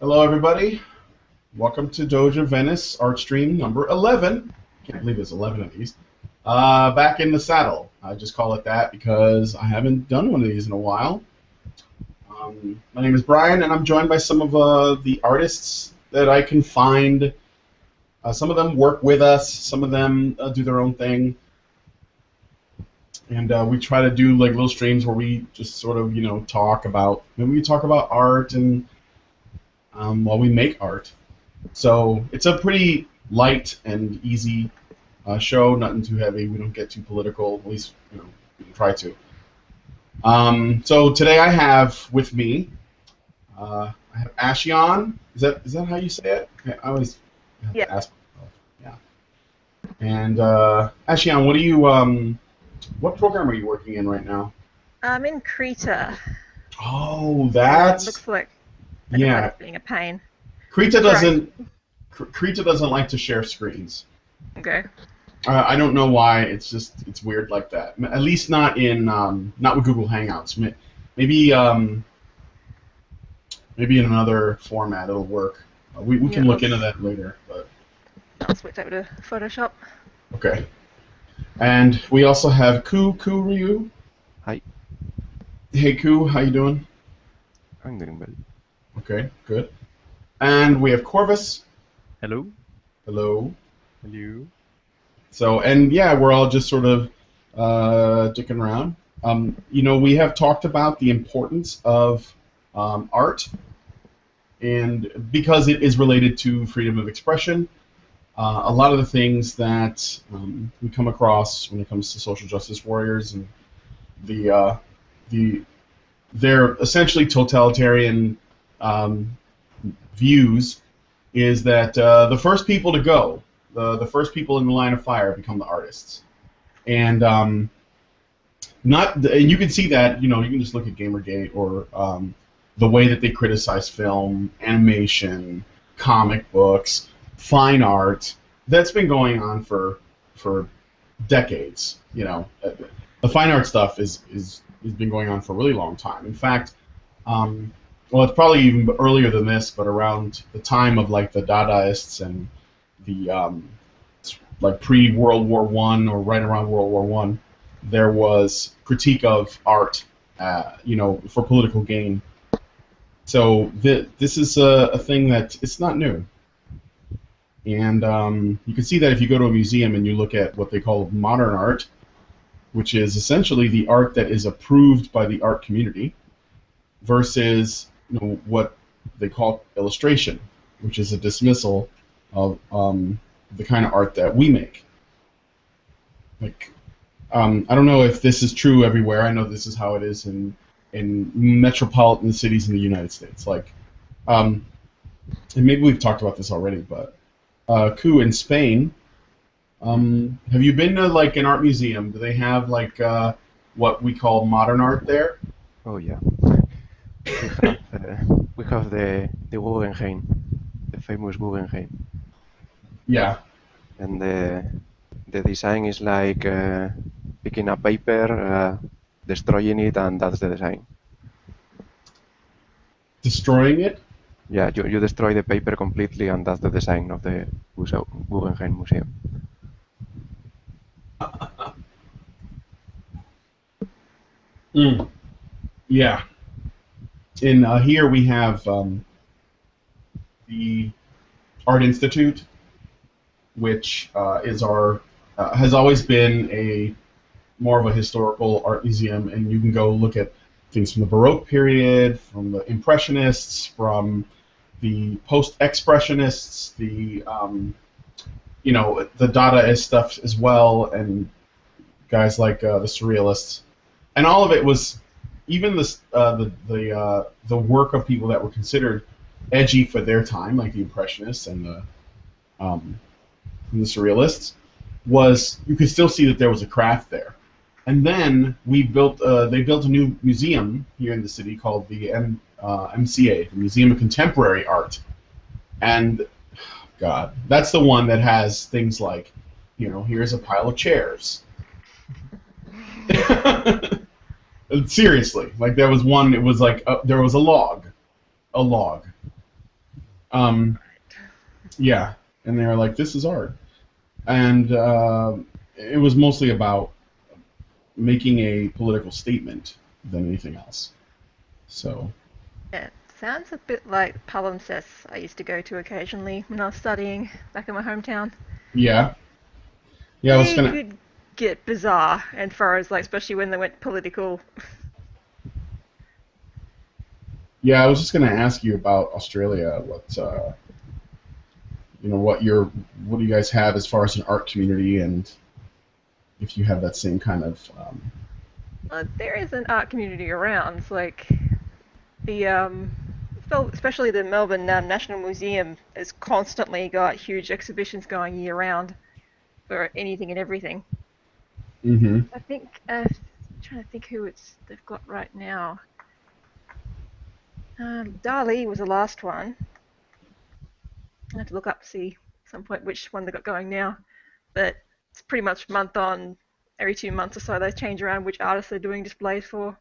Hello, everybody. Welcome to Doge Venice art stream number 11. Can't believe it's 11 of these. Back in the saddle. I just call it that because I haven't done one of these in a while. My name is Brian, and I'm joined by some of the artists that I can find. Some of them work with us. Some of them do their own thing. And we try to do like little streams where we just sort of, talk about, maybe we talk about art and while we make art. So it's a pretty light and easy show, nothing too heavy. We don't get too political, at least we can try to. So today I have with me, I have Ashion. Is that how you say it? Okay, I always have Yeah, to ask myself. Yeah. And Ashion, what program are you working in right now? I'm in Krita, Oh, and it that's looks like I can find yeah. it being a pain. Krita Right. doesn't Krita doesn't like to share screens. Okay. I don't know why. It's weird like that. At least not with Google Hangouts. Maybe maybe in another format it'll work. We Yeah, can look into that later. But I'll switch over to Photoshop. okay. And we also have Ku Ryu. Hi, Hey Ku, how you doing? I'm doing well. Okay, good. And we have Corvus. Hello. Hello. Hello. So, and yeah, we're all just sort of dicking around. We have talked about the importance of art, and because it is related to freedom of expression, a lot of the things that we come across when it comes to social justice warriors and the the their essentially totalitarian views is that the first people to go, the first people in the line of fire become the artists. And and you can see that, you can just look at Gamergate or the way that they criticize film, animation, comic books, fine art. That's been going on for decades. The fine art stuff is has been going on for a really long time. In fact, well, it's probably even earlier than this, but around the time of like the Dadaists and the like pre-World War One or right around World War One, there was critique of art, for political gain. So this is a thing that it's not new, and you can see that if you go to a museum and you look at what they call modern art, which is essentially the art that is approved by the art community, versus what they call illustration, which is a dismissal of the kind of art that we make. Like, I don't know if this is true everywhere. I know this is how it is in metropolitan cities in the United States. Like, and maybe we've talked about this already, but Ku in Spain. Have you been to like an art museum? Do they have like what we call modern art there? Oh yeah, we have the Guggenheim, the famous Guggenheim, Yeah. and the design is like picking a paper, destroying it, and that's the design. Destroying it? Yeah, you destroy the paper completely, and that's the design of the Guggenheim Museum. Mm. Yeah. In here we have the Art Institute, which is our has always been a more of a historical art museum, and you can go look at things from the Baroque period, from the Impressionists, from the Post-Expressionists, the Dadaist stuff as well, and guys like the Surrealists, and all of it was even the work of people that were considered edgy for their time, like the Impressionists um, and the Surrealists, was you could still see that there was a craft there. And then they built a new museum here in the city called the MCA, the Museum of Contemporary Art, and God, that's the one that has things like, here's a pile of chairs. Seriously, like there was one. It was like there was a log, Um, yeah, and they were like, "This is art," and it was mostly about making a political statement than anything else. So, Yeah, it sounds a bit like palimpsests I used to go to occasionally when I was studying back in my hometown. yeah, yeah, I was They gonna, could get bizarre and far as like, especially when they went political. yeah, I was just gonna ask you about Australia. What do you guys have as far as an art community, and if you have that same kind of, There is an art community around, like the especially the Melbourne National Museum has constantly got huge exhibitions going year round for anything and everything. mm-hmm, I think trying to think who they've got right now. Dali was the last one. I have to look up to see at some point which one they got going now. But it's pretty much month on, every 2 months or so they change around which artists they're doing displays for,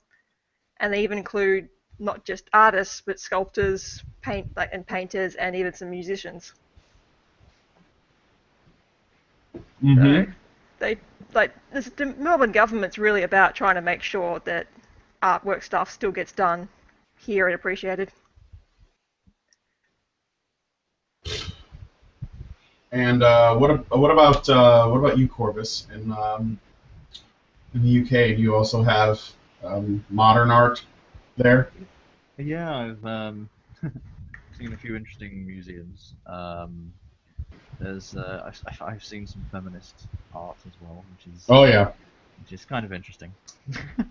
and they even include not just artists but sculptors, painters, and even some musicians. So mm-hmm. they the Melbourne government's really about trying to make sure that artwork stuff still gets done here and appreciated. And what about you, Corvus? In the UK, do you also have modern art there? Yeah, I've seen a few interesting museums. I've seen some feminist art as well, Oh yeah, which is kind of interesting.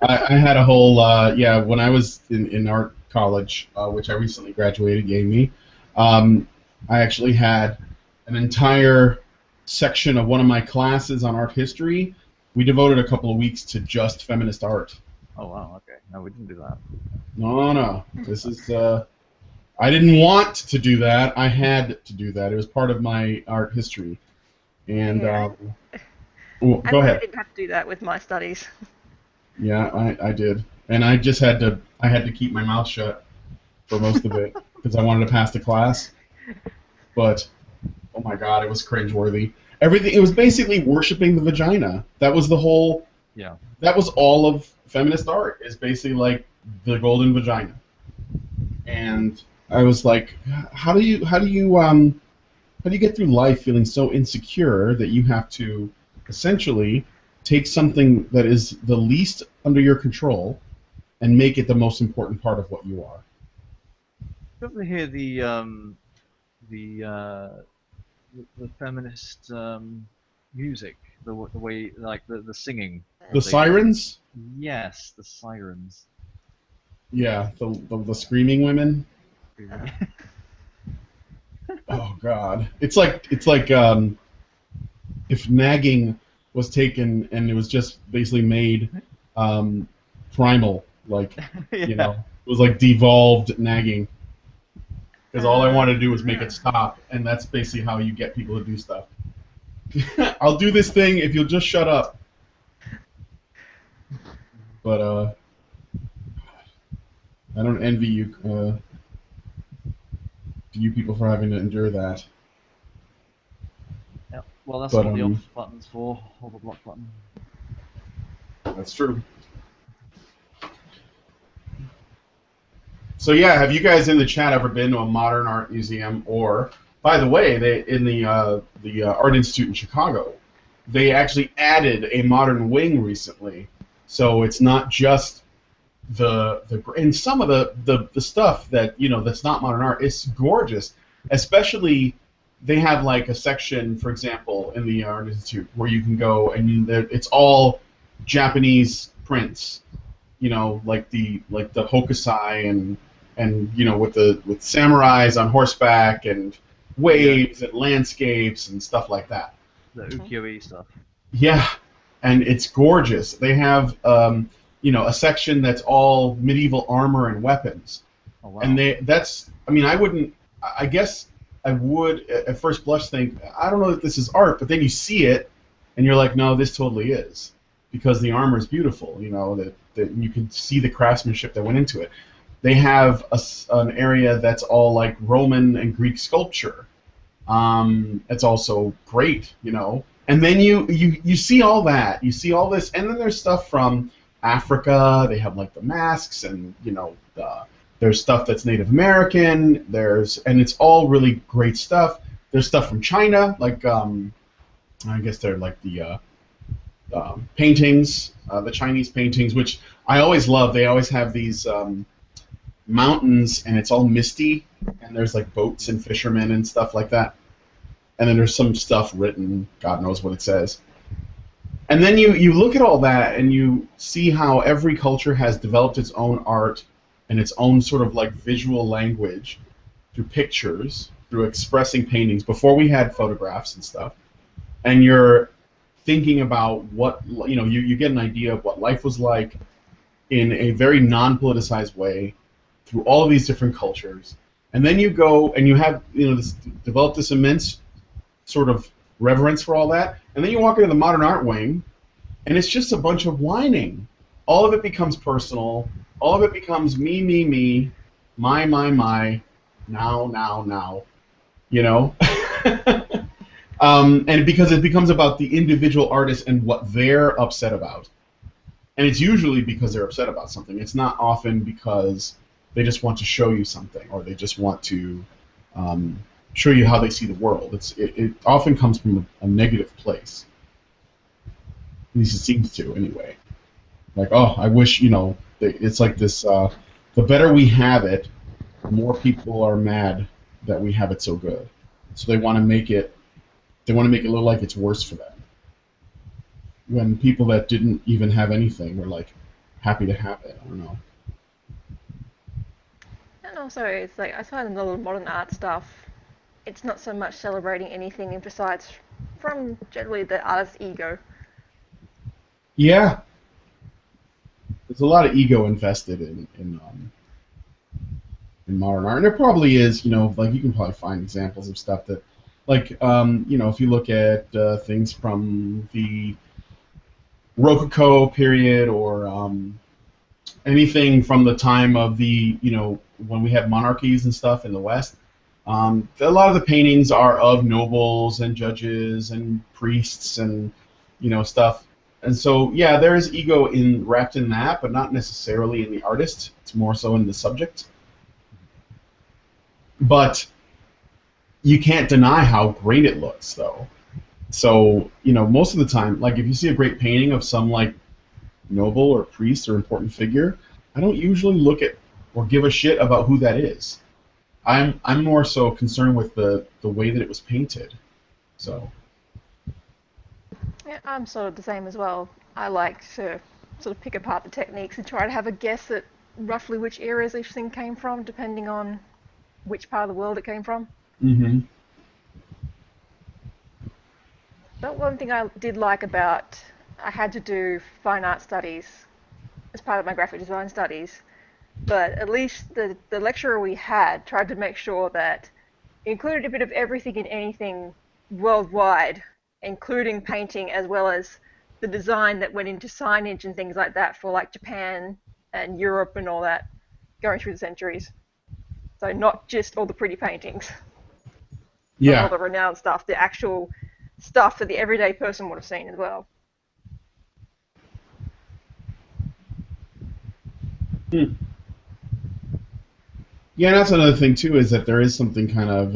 I had a whole yeah when I was in art college, which I recently graduated, gave me. Um, I actually had an entire section of one of my classes on art history. We devoted a couple of weeks to just feminist art. Oh wow, okay. No, we didn't do that. No, no, this is. I didn't want to do that. I had to do that. It was part of my art history. And Yeah, go I'm glad I ahead. didn't have to do that with my studies. Yeah, I did, and I just had to. I had to keep my mouth shut for most of it because I wanted to pass the class. But oh my god, it was cringeworthy. Everything. It was basically worshiping the vagina. That was the whole. Yeah. That was all of feminist art. Is basically like the golden vagina. And I was like, how do you get through life feeling so insecure that you have to essentially take something that is the least under your control and make it the most important part of what you are? You ever hear the uh the feminist music, the way like the singing The that they do? sirens? Yes, the sirens. Yeah, the screaming women. Uh, Oh God, it's like if nagging was taken and it was just basically made um, primal, like Yeah. it was like devolved nagging. Because all I wanted to do was make it hmm. stop, and that's basically how you get people to do stuff. I'll do this thing if you'll just shut up. But I don't envy you people for having to endure that. Yeah. Well, that's But what the off button's for, or the block button. that's true. So yeah, have you guys in the chat ever been to a modern art museum? Or, by the way, they in the Art Institute in Chicago, they actually added a modern wing recently. So it's not just the and some of the stuff that that's not modern art. It's gorgeous, especially they have like a section, for example, in the Art Institute where you can go and it's all Japanese prints, like the hokusai and with samurais on horseback and Yeah, waves and landscapes and stuff like that. the ukiyo-e stuff. Yeah, and it's gorgeous. They have a section that's all medieval armor and weapons, Oh wow. and that's I mean I wouldn't I guess I would at first blush think I don't know that this is art, but then you see it and you're like, no, this totally is because the armor is beautiful. That you can see the craftsmanship that went into it. they have an area that's all like Roman and Greek sculpture. It's also great, you know. And then you see all that, you see all this, and then there's stuff from Africa. They have like the masks, and you know, there's stuff that's Native American. And it's all really great stuff. There's stuff from China, like I guess they're like the paintings, the Chinese paintings, which I always love. They always have these mountains, and it's all misty, and there's like boats and fishermen and stuff like that. And then there's some stuff written, God knows what it says. And then you look at all that, and you see how every culture has developed its own art and its own sort of like visual language through pictures, through expressing paintings, before we had photographs and stuff. And you're thinking about what, you know, you get an idea of what life was like in a very non-politicized way through all of these different cultures. And then you go and you have, you know, develop this immense sort of reverence for all that. And then you walk into the modern art wing, and it's just a bunch of whining. All of it becomes personal. All of it becomes me, my, now, you know? And because it becomes about the individual artist and what they're upset about. And it's usually because they're upset about something. It's not often because they just want to show you something, or they just want to show you how they see the world. It often comes from a negative place. At least it seems to, anyway. Like, oh, I wish, you know, it's like this, the better we have it, the more people are mad that we have it so good. So they want to make it look like it's worse for them. When people that didn't even have anything were like happy to have it. I don't know. And also, it's like I find in the modern art stuff, it's not so much celebrating anything besides from generally the artist's ego. Yeah. There's a lot of ego invested in modern art, and there probably is. You know, like you can probably find examples of stuff that, like, you know, if you look at things from the Rococo period, or anything from the time of the, you know, when we had monarchies and stuff in the West. A lot of the paintings are of nobles and judges and priests and, you know, stuff. And so, yeah, there is ego wrapped in that, but not necessarily in the artist. It's more so in the subject. But you can't deny how great it looks, though. So, you know, most of the time, like if you see a great painting of some like noble or priest or important figure, I don't usually look at or give a shit about who that is. I'm more so concerned with the way that it was painted. So. Yeah, I'm sort of the same as well. I like to sort of pick apart the techniques and try to have a guess at roughly which areas each thing came from, depending on which part of the world it came from. Mm-hmm. But one thing I did like about, I had to do fine art studies as part of my graphic design studies, but at least the lecturer we had tried to make sure that included a bit of everything and anything worldwide, including painting as well as the design that went into signage and things like that for like Japan and Europe and all that going through the centuries. So not just all the pretty paintings, Yeah. all the renowned stuff, the actual stuff that the everyday person would have seen as well. Hmm. Yeah, and that's another thing too, is that there is something kind of,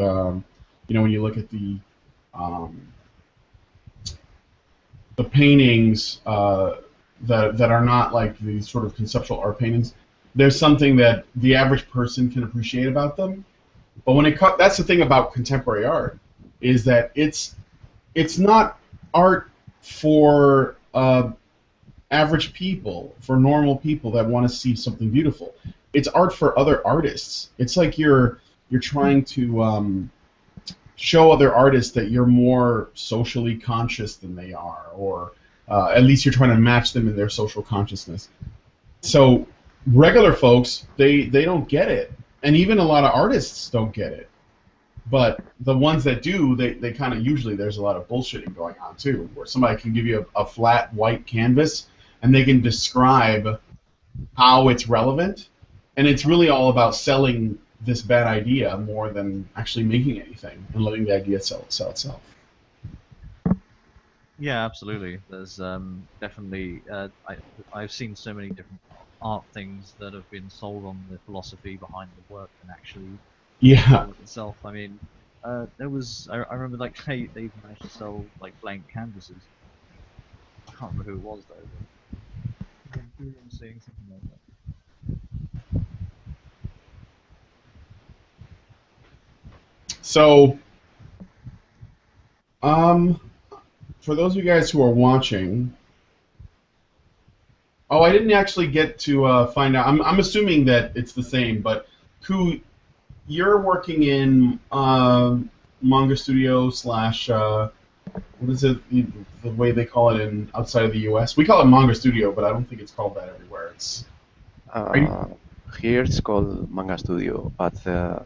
you know, when you look at the paintings that are not like the sort of conceptual art paintings, there's something that the average person can appreciate about them. But when that's the thing about contemporary art, is that it's not art for average people, for normal people that want to see something beautiful. It's art for other artists. It's like you're trying to show other artists that you're more socially conscious than they are, or at least you're trying to match them in their social consciousness. So regular folks, they don't get it, and even a lot of artists don't get it. But the ones that do, they kind of usually, there's a lot of bullshitting going on too, where somebody can give you a flat white canvas and they can describe how it's relevant, And it's really all about selling this bad idea more than actually making anything and letting the idea sell itself. Yeah, absolutely. There's definitely I've seen so many different art things that have been sold on the philosophy behind the work than actually Yeah. work itself. I mean, there was I remember like they've managed to sell like blank canvases. I can't remember who it was though. But I do remember seeing something like that. So, for those of you guys who are watching, oh, I didn't actually get to find out. I'm assuming that it's the same, but Ku, you're working in Manga Studio slash what is it? The way they call it in outside of the U.S. We call it Manga Studio, but I don't think it's called that everywhere. It's Here it's called Manga Studio, but the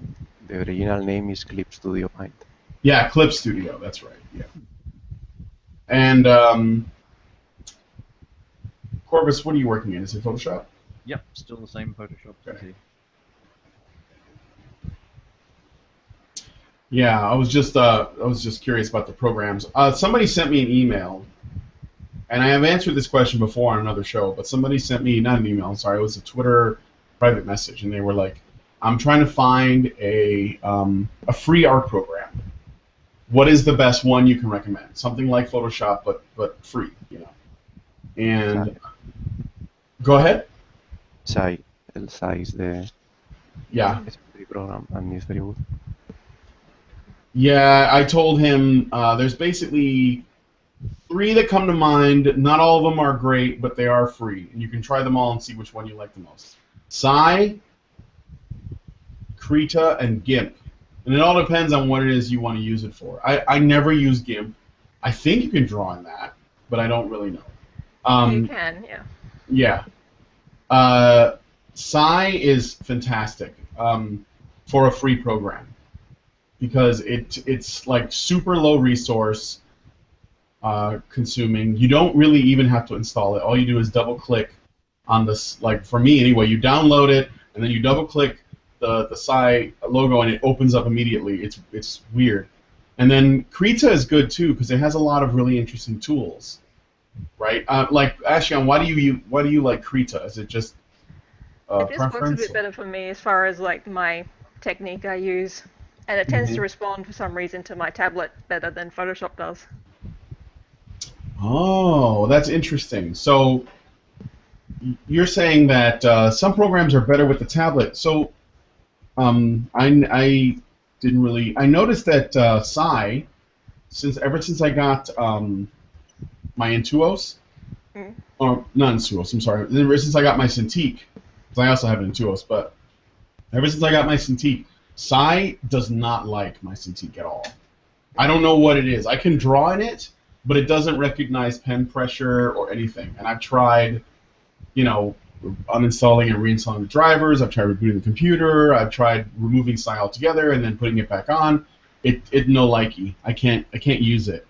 original name is Clip Studio Paint. yeah, Clip Studio. That's right. Yeah. And Corvus, what are you working in? Is it Photoshop? Yep, still the same Photoshop. Okay. Yeah, I was just curious about the programs. Somebody sent me an email, and I have answered this question before on another show, but somebody sent me, not an email, I'm sorry, it was a Twitter private message, and they were like, I'm trying to find a free art program. What is the best one you can recommend? Something like Photoshop, but free, you know. And go ahead. Sai, El Sai is Yeah. it's a free program and it's very good. Yeah, I told him there's basically 3 that come to mind. Not all of them are great, but they are free, and you can try them all and see which one you like the most. Sai, Krita, and GIMP. And it all depends on what it is you want to use it for. I never use GIMP. I think you can draw in that, but I don't really know. You can, yeah. Yeah. Sai is fantastic for a free program because it's like super low resource consuming. You don't really even have to install it. All you do is double click on this. Like for me anyway, you download it and then you double click the Sai logo and it opens up immediately. It's weird. And then Krita is good too because it has a lot of really interesting tools, right? Like Ashion, why do you like Krita? Is it just It just works a preference? bit better for me as far as like my technique I use, and it tends to respond for some reason to my tablet better than Photoshop does. Oh, that's interesting. So you're saying that some programs are better with the tablet. So I didn't really. I noticed that Sai, ever since I got my Intuos, or not Intuos, I'm sorry. Ever since I got my Cintiq, because I also have an Intuos, but ever since I got my Cintiq, Sai does not like my Cintiq at all. I don't know what it is. I can draw in it, but it doesn't recognize pen pressure or anything. And I've tried, uninstalling and reinstalling the drivers. I've tried rebooting the computer. I've tried removing Sai altogether and then putting it back on. It no likey. I can't use it,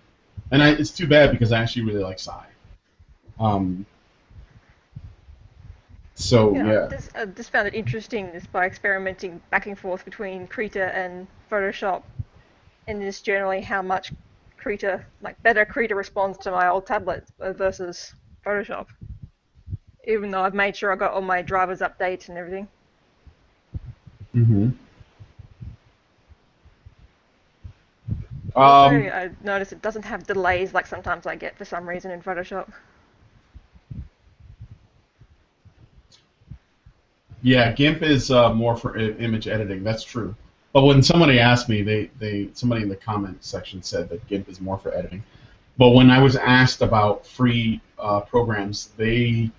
and it's too bad because I actually really like Sai. Yeah. I just found it interesting just by experimenting back and forth between Krita and Photoshop, and just generally how much better Krita responds to my old tablet versus Photoshop. Even though I've made sure I got all my drivers updates and everything. Mm-hmm. Also, I noticed it doesn't have delays like sometimes I get for some reason in Photoshop. Yeah, GIMP is more for image editing. That's true. But when somebody asked me, somebody in the comment section said that GIMP is more for editing. But when I was asked about free programs, they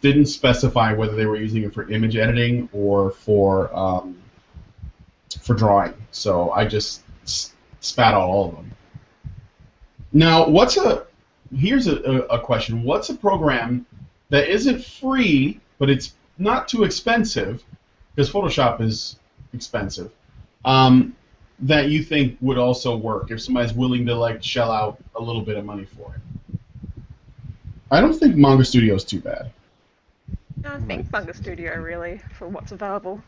didn't specify whether they were using it for image editing or for drawing. So I just spat out all of them. Now, here's a question. What's a program that isn't free, but it's not too expensive, because Photoshop is expensive, that you think would also work if somebody's willing to shell out a little bit of money for it? I don't think Manga Studio is too bad. I Like, think Bunga Studio really for what's available.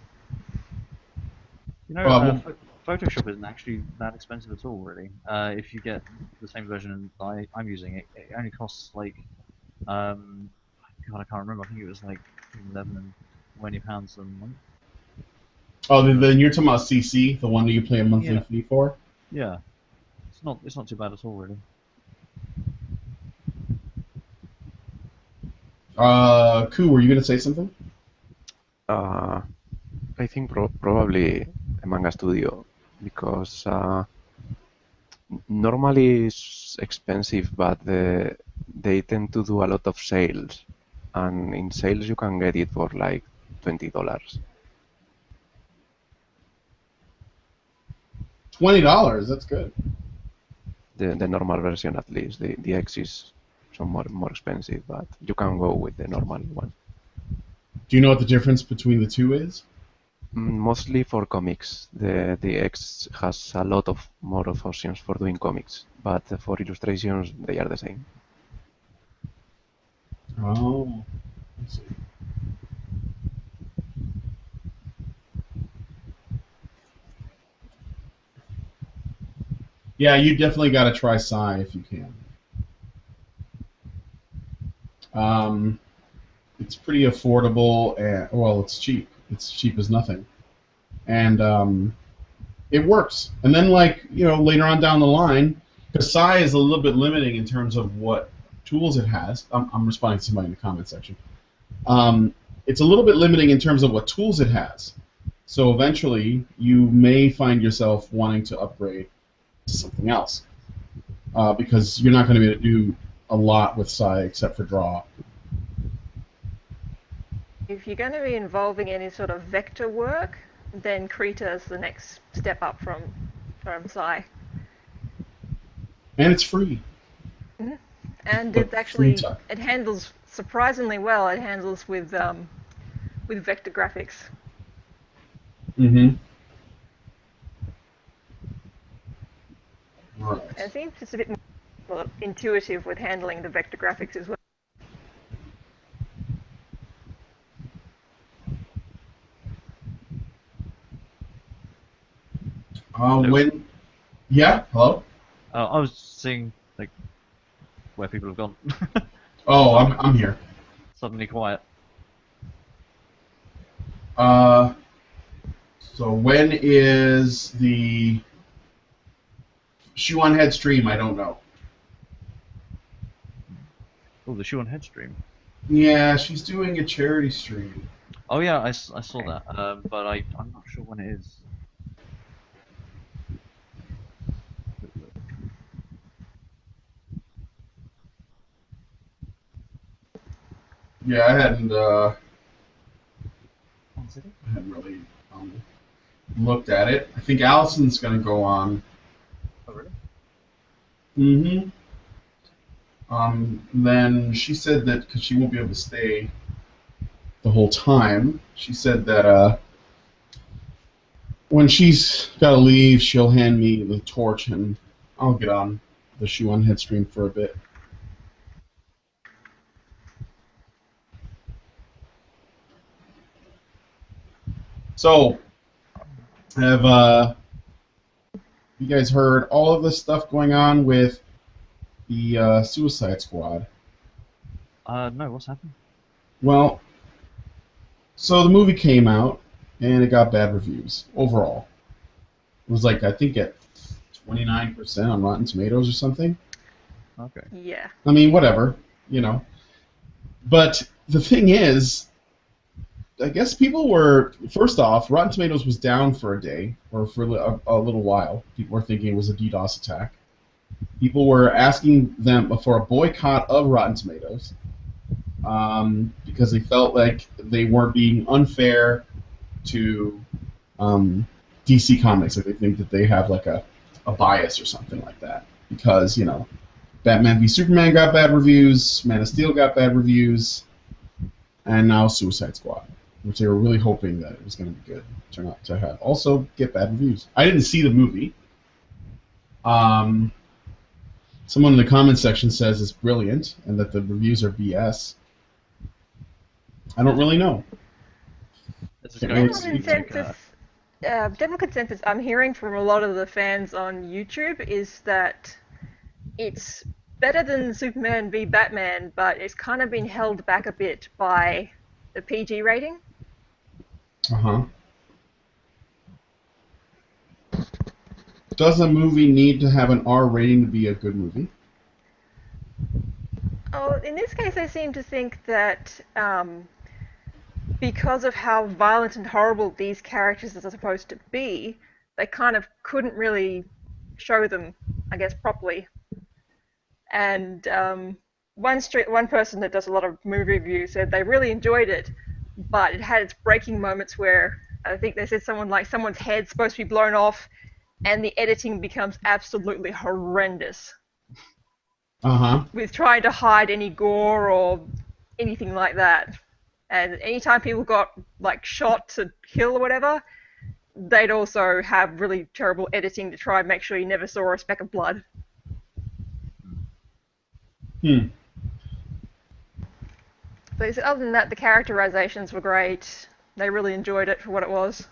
You know, Um, Photoshop isn't actually that expensive at all, really. If you get the same version I'm using, it only costs like, God, I can't remember. I think it was like between 11 and £20 a month. oh, then you're talking about CC, the one that you pay a monthly Yeah, fee for? yeah. It's not too bad at all, really. Ku, were you gonna say something? uh, I think probably a manga studio because normally it's expensive, but they tend to do a lot of sales, and in sales you can get it for like $20. $20. That's good. The normal version at least. The X is some more expensive, but you can go with the normal one. Do you know what the difference between the two is? Mostly for comics. The X has a lot of more of options for doing comics, but for illustrations they are the same. Oh, I see. Yeah, you definitely got to try Psy if you can. Um, it's pretty affordable, and well, it's cheap. It's cheap as nothing, and it works. And then, like later on down the line, because Psy is a little bit limiting in terms of what tools it has. I'm responding to somebody in the comment section. It's a little bit limiting in terms of what tools it has. So eventually, you may find yourself wanting to upgrade to something else because you're not going to be able to do a lot with Psy except for draw. If you're going to be involving any sort of vector work, then Krita is the next step up from Psy. And it's free. Mm-hmm. And But it actually Krita. it handles surprisingly well. It handles with vector graphics. Mm-hmm. All right. And it seems it's a bit more intuitive with handling the vector graphics as well. Hello? When? Yeah. Hello. I was seeing like where people have gone. Oh, Suddenly, I'm here. suddenly quiet. Uh, so when is the Shoe on Head stream? I don't know. Oh, the shoe on head stream. Yeah, she's doing a charity stream. Oh yeah, I saw that. But I'm not sure when it is. Quick look. Yeah, I hadn't When's it? really looked at it. I think Allison's gonna go on. Oh really? Mm-hmm. Then she said that because she won't be able to stay the whole time, she said that when she's got to leave, she'll hand me the torch and I'll get on the Shoe on Head stream for a bit. So, have you guys heard all of this stuff going on with the Suicide Squad? No, what's happened? Well, so the movie came out and it got bad reviews overall. It was like I think at 29% on Rotten Tomatoes or something. Okay. Yeah. I mean, whatever, But the thing is, I guess people were, first off, Rotten Tomatoes was down for a day or for a little while. People were thinking it was a DDoS attack. People were asking them for a boycott of Rotten Tomatoes because they felt like they weren't being unfair to DC Comics. Like they think that they have like a bias or something like that because Batman v Superman got bad reviews, Man of Steel got bad reviews, and now Suicide Squad, which they were really hoping that it was going to be good. Turn out to have also get bad reviews. I didn't see the movie. Someone in the comment section says it's brilliant and that the reviews are BS. I don't really know. This is Can't going really to General speak to be it. consensus, general consensus I'm hearing from a lot of the fans on YouTube is that it's better than Superman v Batman, but it's kind of been held back a bit by the PG rating. Uh-huh. Does a movie need to have an R rating to be a good movie? Oh, in this case, I seem to think that because of how violent and horrible these characters are supposed to be, they kind of couldn't really show them, I guess, properly. And one person that does a lot of movie reviews said they really enjoyed it, but it had its breaking moments where I think they said someone's head's supposed to be blown off, and the editing becomes absolutely horrendous Uh-huh. with trying to hide any gore or anything like that. And anytime people got like shot to kill or whatever, they'd also have really terrible editing to try and make sure you never saw a speck of blood. Hmm. But other than that, the characterizations were great. They really enjoyed it for what it was.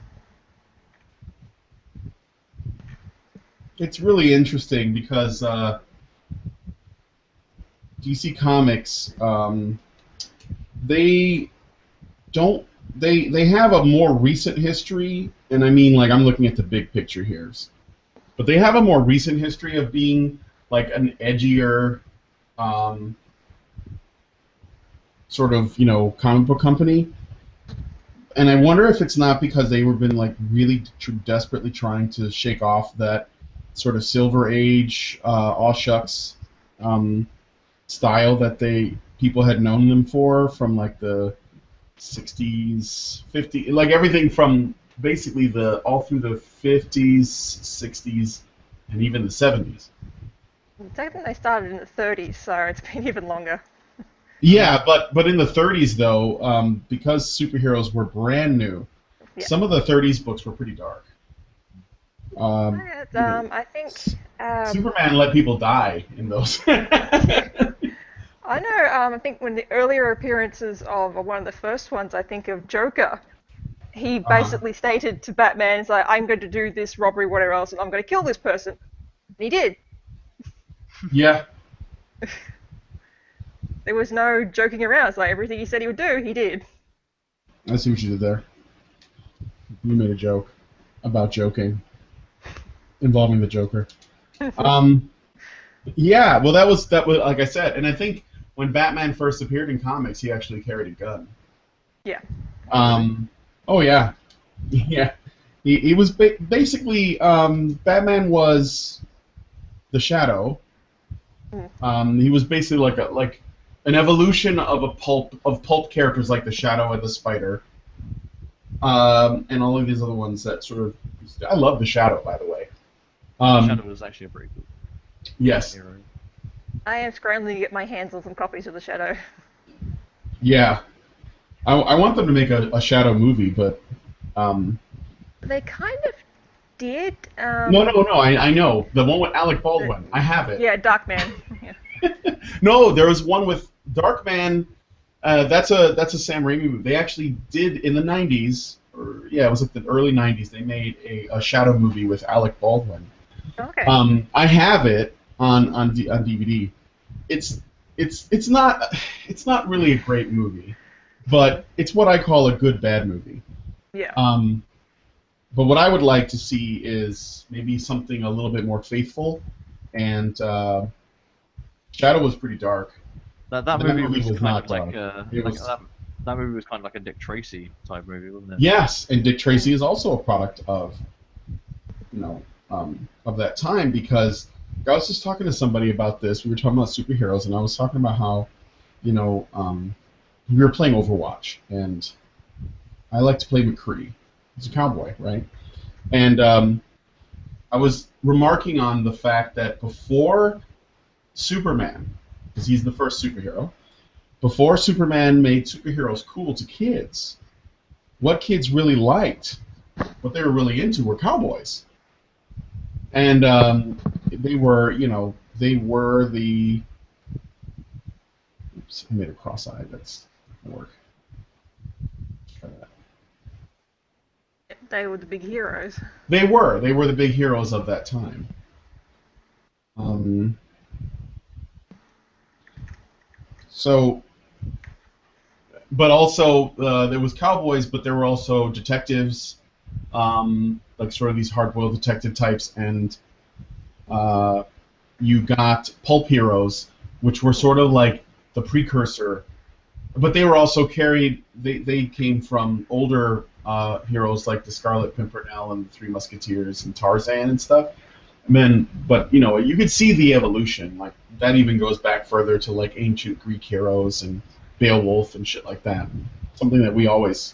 It's really interesting because DC Comics, they don't they have a more recent history, and I mean like I'm looking at the big picture here, but they have a more recent history of being like an edgier sort of comic book company. And I wonder if it's not because they were been like really desperately trying to shake off that sort of Silver Age, aw shucks style that people had known them for from like the 60s, 50s, like everything from basically all through the 50s, 60s, and even the 70s. I think they started in the 30s, so it's been even longer. Yeah, but in the 30s though, because superheroes were brand new, Yeah. some of the 30s books were pretty dark. I think Superman let people die in those. I know. I think when the earlier appearances of one of the first ones, I think of Joker, he basically stated to Batman, "It's like I'm going to do this robbery, whatever else, and I'm going to kill this person." And he did. Yeah. There was no joking around. It's like everything he said he would do, he did. I see what you did there. You made a joke about joking involving the Joker. Yeah, well, that was like I said, and I think when Batman first appeared in comics, he actually carried a gun. Yeah. Oh yeah, yeah. He was basically Batman was the Shadow. He was basically like an evolution of pulp characters like the Shadow and the Spider, and all of these other ones that sort of. I love the Shadow, by the way. Shadow was actually a pretty cool Yes. hero. I am scrambling to get my hands on some copies of the Shadow. Yeah. I want them to make a Shadow movie, but They kind of did. no. I know the one with Alec Baldwin. I have it. Yeah, Darkman. Yeah. No, there was one with Darkman. That's a Sam Raimi movie. They actually did in the '90s, or yeah, it was like the early '90s. They made a Shadow movie with Alec Baldwin. Okay. I have it on DVD. It's not really a great movie, but it's what I call a good bad movie. Yeah. But what I would like to see is maybe something a little bit more faithful, and Shadow was pretty dark. That movie was kind not of like dark. It was, that movie was kind of like a Dick Tracy type movie, wasn't it? yes, and Dick Tracy is also a product of of that time, because I was just talking to somebody about this. We were talking about superheroes, and I was talking about how we were playing Overwatch, and I like to play McCree. He's a cowboy, right? And I was remarking on the fact that before Superman, because he's the first superhero, before Superman made superheroes cool to kids, what kids really liked, what they were really into, were cowboys. And they were the. Oops, I made a cross-eyed. That's not gonna work. They were the big heroes. They were the big heroes of that time. So, but also there was cowboys, but there were also detectives, like sort of these hard-boiled detective types, and you got pulp heroes, which were sort of like the precursor, but they were also carried. They came from older heroes like the Scarlet Pimpernel and the Three Musketeers and Tarzan and stuff. And then, but you know, you could see the evolution. Like that even goes back further to like ancient Greek heroes and Beowulf and shit like that. Something that we always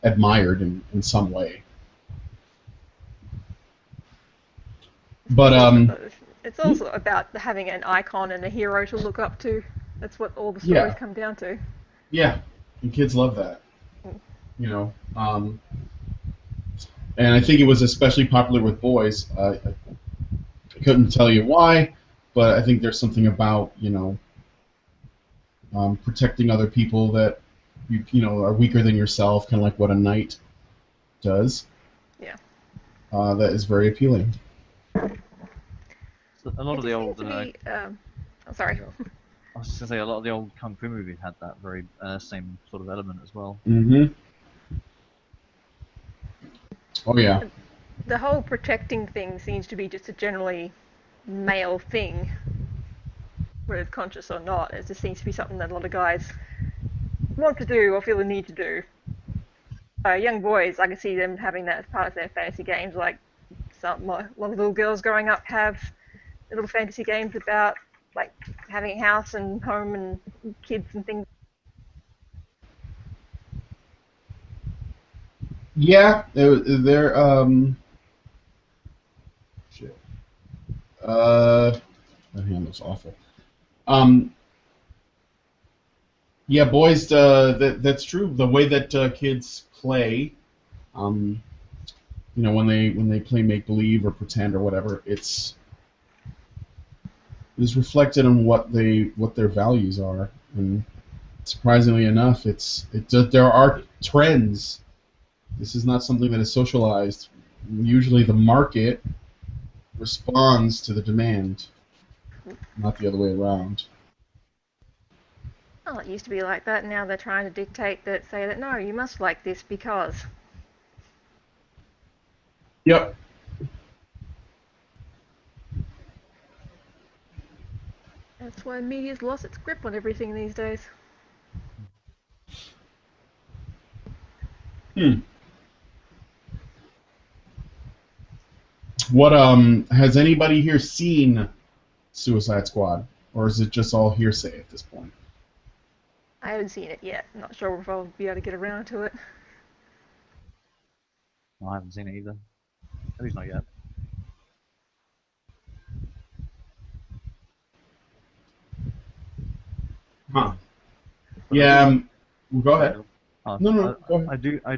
admired in some way. But It's also about having an icon and a hero to look up to. That's what all the stories come down to. Yeah, and kids love that. You know, and I think it was especially popular with boys. I couldn't tell you why, but I think there's something about, you know, protecting other people that you know are weaker than yourself, kind of like what a knight does. Yeah. That is very appealing. So a lot of the old. Sorry. I was just gonna say a lot of the old kung fu movies had that very same sort of element as well. Mm-hmm. Oh yeah. The whole protecting thing seems to be just a generally male thing, whether it's conscious or not. It just seems to be something that a lot of guys want to do or feel the need to do. Young boys, I can see them having that as part of their fantasy games. Like a lot of little girls growing up have little fantasy games about like having a house and home and kids and things. Yeah, they're shit. That hand looks awful. Yeah, boys. That's true. The way that kids play, you know, when they play make believe or pretend or whatever, it's reflected on what their values are, and surprisingly enough, there are trends. This is not something that is socialized. Usually, the market responds to the demand, not the other way around. Oh, it used to be like that. Now they're trying to dictate that, say that no, you must like this because. Yep. That's why media's lost its grip on everything these days. What has anybody here seen Suicide Squad, or is it just all hearsay at this point? I haven't seen it yet. I'm not sure if I'll be able to get around to it. No, I haven't seen it either. At least not yet. Huh. But Yeah. Well, go ahead. No, go ahead. I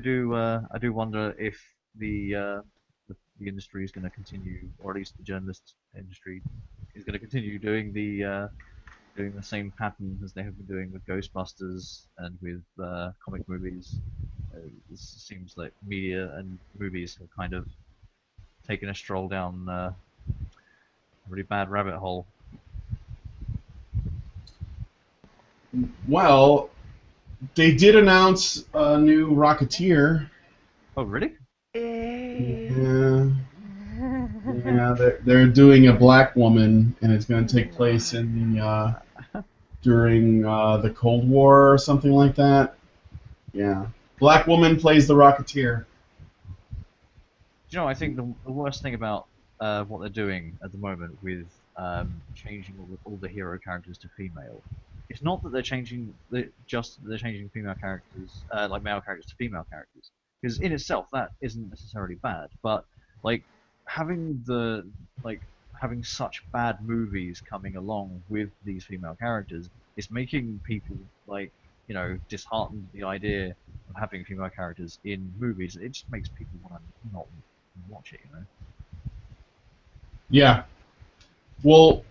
do wonder if the industry is going to continue, or at least the journalist industry is going to continue doing the same pattern as they have been doing with Ghostbusters and with comic movies. It seems like media and movies have kind of taken a stroll down a really bad rabbit hole. Well, they did announce a new Rocketeer. Oh, really? Yeah. Yeah, they're doing a black woman, and it's going to take place in the during the Cold War or something like that. Yeah, black woman plays the Rocketeer. You know, I think the worst thing about what they're doing at the moment with changing all the hero characters to female, it's not that they're changing they're changing female characters like male characters to female characters, because in itself that isn't necessarily bad, but like having the like having such bad movies coming along with these female characters is making people like disheartened the idea of having female characters in movies. It just makes people want to not watch it. Yeah. Well,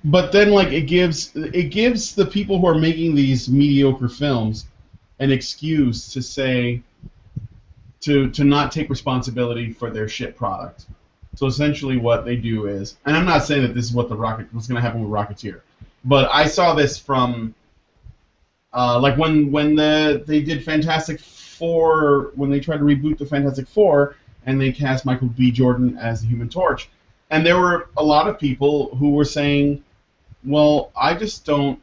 but then like it gives the people who are making these mediocre films an excuse to say, to not take responsibility for their shit product. So essentially, what they do is, and I'm not saying that this is what's going to happen with Rocketeer, but I saw this from like when they did Fantastic Four, when they tried to reboot the Fantastic Four, and they cast Michael B. Jordan as the Human Torch, and there were a lot of people who were saying, well, I just don't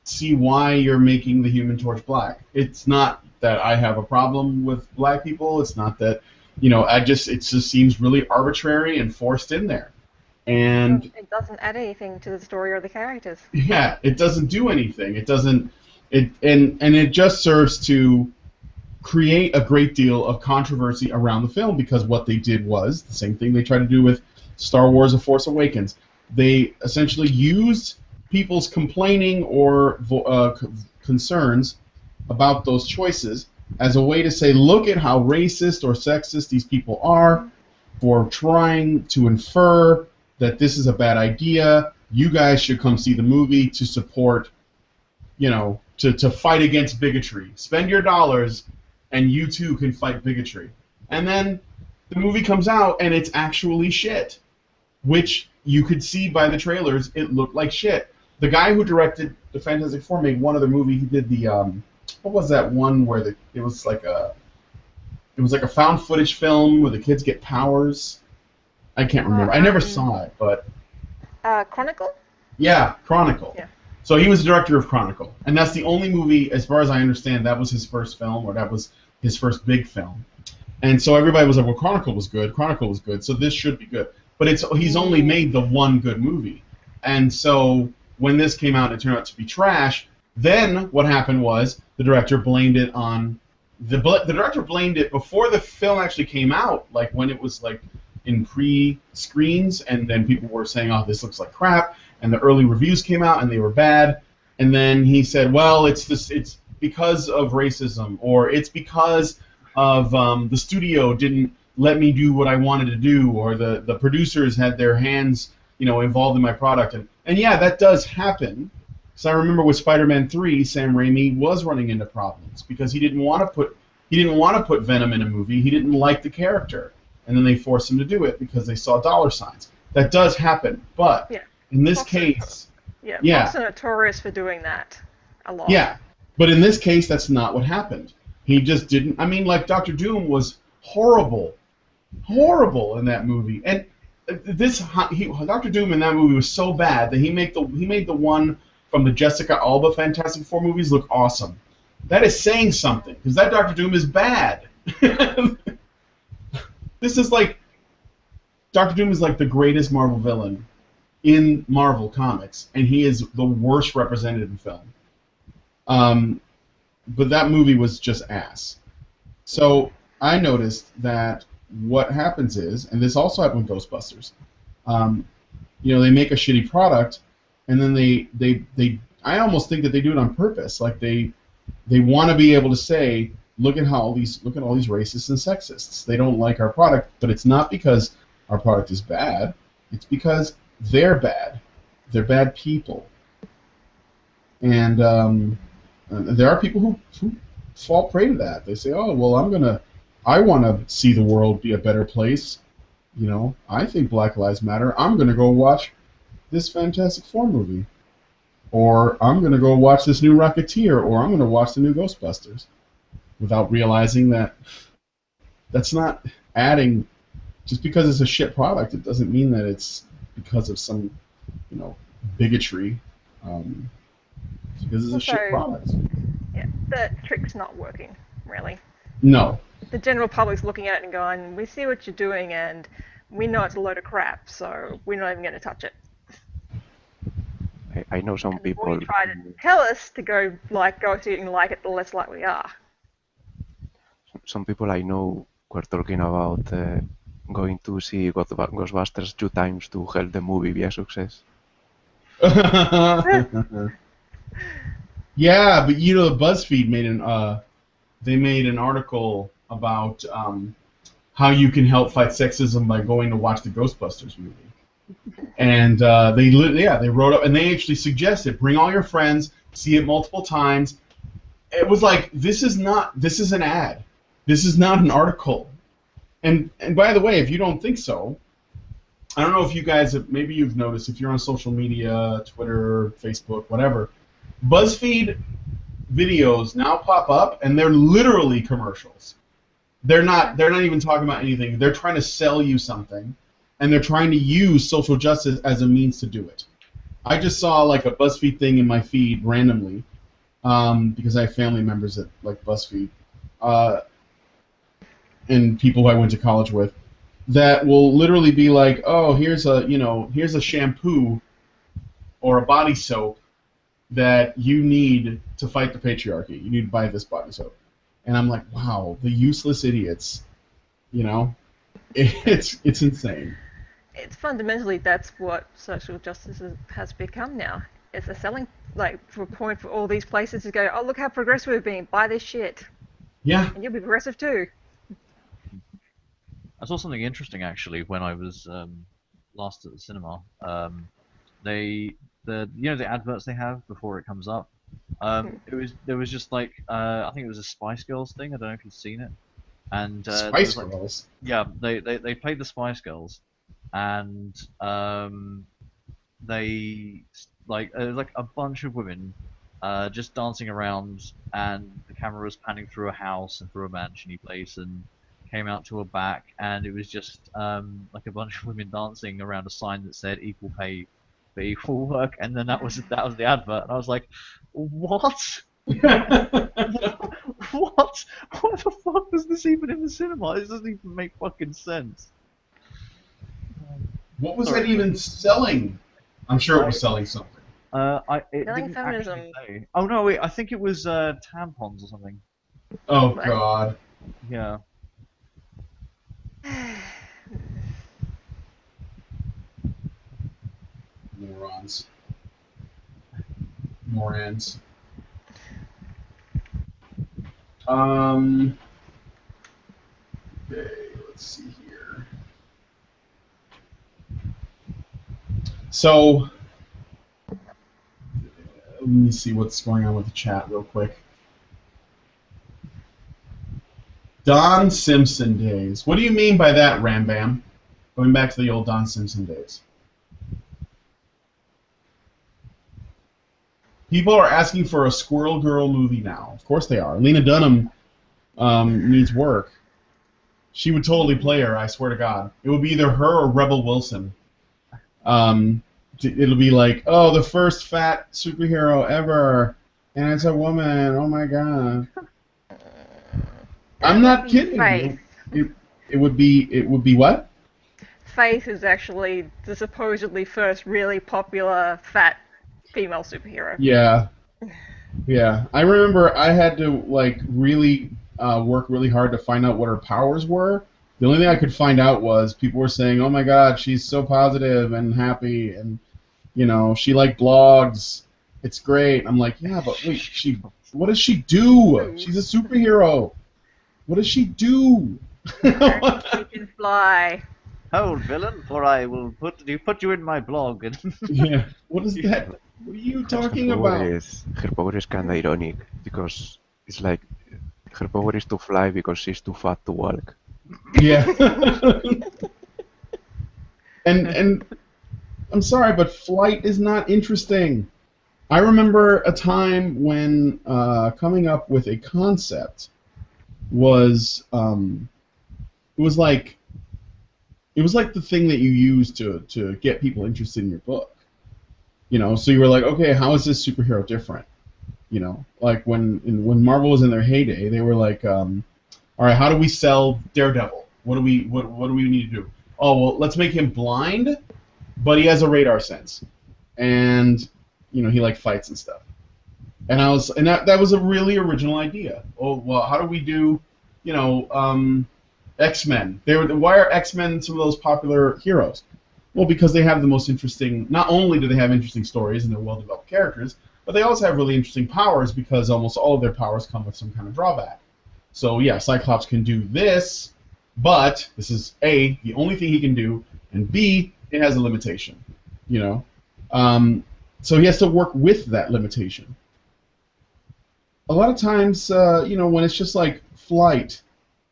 see why you're making the Human Torch black. It's not that I have a problem with black people. It's not that, it just seems really arbitrary and forced in there. And it doesn't add anything to the story or the characters. Yeah, it doesn't do anything. It doesn't. And it just serves to create a great deal of controversy around the film, because what they did was the same thing they tried to do with Star Wars: The Force Awakens. They essentially used people's complaining or concerns about those choices as a way to say, look at how racist or sexist these people are for trying to infer that this is a bad idea. You guys should come see the movie to support, to fight against bigotry. Spend your dollars, and you too can fight bigotry. And then the movie comes out, and it's actually shit, which you could see by the trailers. It looked like shit. The guy who directed the Fantastic Four made one other movie. He did the what was that one where it was like a found footage film where the kids get powers. I can't remember. I never saw it, but Chronicle? Yeah, Chronicle. Yeah. So he was the director of Chronicle, and that's the only movie, as far as I understand, that was his first film, or that was his first big film. And so everybody was like, well, Chronicle was good, so this should be good. But he's only made the one good movie. And so when this came out and it turned out to be trash, then what happened was the director blamed it on... The director blamed it before the film actually came out, like when it was like in pre-screens, and then people were saying, oh, this looks like crap, and the early reviews came out and they were bad, and then he said, well, it's because of racism, or it's because of the studio didn't let me do what I wanted to do, or the producers had their hands, involved in my product, and yeah, that does happen. So I remember with Spider-Man 3, Sam Raimi was running into problems because he didn't want to put Venom in a movie. He didn't like the character, and then they forced him to do it because they saw dollar signs. That does happen, but in this case, Fox are notorious for doing that a lot. Yeah, but in this case, that's not what happened. He just didn't. I mean, like Dr. Doom was horrible in that movie, and Dr. Doom in that movie was so bad that he made the one from the Jessica Alba Fantastic Four movies look awesome. That is saying something, because that Dr. Doom is bad. This is like... Dr. Doom is like the greatest Marvel villain in Marvel Comics, and he is the worst represented in film. But that movie was just ass. So I noticed that what happens is, and this also happened with Ghostbusters, they make a shitty product, and then they I almost think that they do it on purpose. Like they want to be able to say, look at all these racists and sexists. They don't like our product, but it's not because our product is bad. It's because they're bad. They're bad people. And there are people who fall prey to that. They say, oh, well, I want to see the world be a better place. I think Black Lives Matter. I'm going to go watch this Fantastic Four movie. Or I'm going to go watch this new Rocketeer, or I'm going to watch the new Ghostbusters, without realizing that that's not adding... Just because it's a shit product, it doesn't mean that it's because of some, bigotry. It's because it's a shit product. Yeah, the trick's not working, really. No. The general public's looking at it and going, we see what you're doing, and we know it's a load of crap, so we're not even going to touch it. I know some and people... The more you try to tell us to go see it and like it, the less likely we are. Some people I know were talking about going to see Ghostbusters 2 times to help the movie be a success. Yeah, but BuzzFeed made an article about how you can help fight sexism by going to watch the Ghostbusters movie. And they wrote up, and they actually suggested bring all your friends, see it multiple times. It was like, this is an ad. This is not an article. And by the way, if you don't think so, I don't know if you guys have, maybe you've noticed if you're on social media, Twitter, Facebook, whatever, BuzzFeed videos now pop up and they're literally commercials. They're not even talking about anything. They're trying to sell you something, and they're trying to use social justice as a means to do it. I just saw like a BuzzFeed thing in my feed randomly, because I have family members that like BuzzFeed, and people who I went to college with, that will literally be like, oh, here's a shampoo or a body soap that you need to fight the patriarchy. You need to buy this body soap. And I'm like, wow, the useless idiots. It's insane. It's fundamentally that's what social justice has become now. It's a selling, like, for a point for all these places to go, oh, look how progressive we've been, buy this shit. Yeah. And you'll be progressive too. I saw something interesting actually when I was last at the cinema. The adverts they have before it comes up. There was just like I think it was a Spice Girls thing. I don't know if you've seen it. And Spice Girls. Yeah, they played the Spice Girls, and they there was like a bunch of women just dancing around, and the camera was panning through a house and through a mansiony place, and came out to her back, and it was just like a bunch of women dancing around a sign that said equal pay for equal work, and then that was the advert, and I was like, what? What? Why the fuck was this even in the cinema? This doesn't even make fucking sense. What was that even selling? I'm sure it was selling something. Selling Didn't feminism. actually say. Oh no, wait, I think it was tampons or something. Oh God. Yeah. Morons. Okay, let's see here. So, let me see what's going on with the chat real quick. Don Simpson days. What do you mean by that, Rambam? Going back to the old Don Simpson days. People are asking for a Squirrel Girl movie now. Of course they are. Lena Dunham needs work. She would totally play her, I swear to God. It would be either her or Rebel Wilson. It'll be like, oh, the first fat superhero ever, and it's a woman. Oh my God. I'm not kidding. Faith. It would be what? Faith is actually the supposedly first really popular fat female superhero. Yeah. Yeah. I remember I had to really work really hard to find out what her powers were. The only thing I could find out was people were saying, "Oh my God, she's so positive and happy, and she blogs. It's great." I'm like, "Yeah, but wait, what does she do? She's a superhero. What does she do?" She can fly. Hold, villain, for I will put you in my blog. Yeah. What is that? What are you talking about? Her power is kind of ironic because it's like her power is to fly because she's too fat to walk. Yeah. and I'm sorry, but flight is not interesting. I remember a time when coming up with a concept was it was like the thing that you use to get people interested in your book. So you were like, okay, how is this superhero different? Like when Marvel was in their heyday, they were like, all right, how do we sell Daredevil? What do we need to do? Oh, well, let's make him blind, but he has a radar sense, and he fights and stuff. And that was a really original idea. Oh, well, how do we do, X-Men? Why are X-Men some of those popular heroes? Well, because they have the most interesting. Not only do they have interesting stories and they're well-developed characters, but they also have really interesting powers because almost all of their powers come with some kind of drawback. So yeah, Cyclops can do this, but this is A, the only thing he can do, and B, it has a limitation. So he has to work with that limitation. A lot of times, when it's just like flight,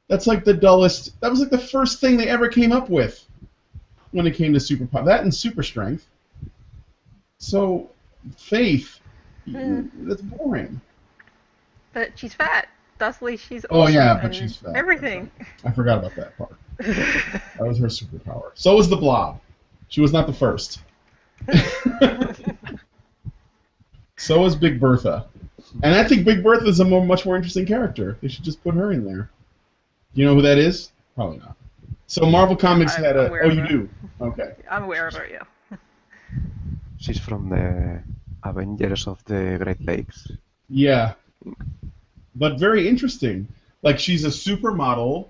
That's like the dullest. That was like the first thing they ever came up with when it came to superpower. That and super strength. So, Faith, that's boring. But she's fat. Thusly, she's Oh awesome. yeah, but and she's fat. everything. I forgot about that part. That was her superpower. So was the Blob. She was not the first. So was Big Bertha. And I think Big Bertha is a much more interesting character. They should just put her in there. You know who that is? Probably not. So Marvel Comics had a... Oh, you do? Okay. I'm aware of her, yeah. She's from the Avengers of the Great Lakes. Yeah. But very interesting. Like, she's a supermodel,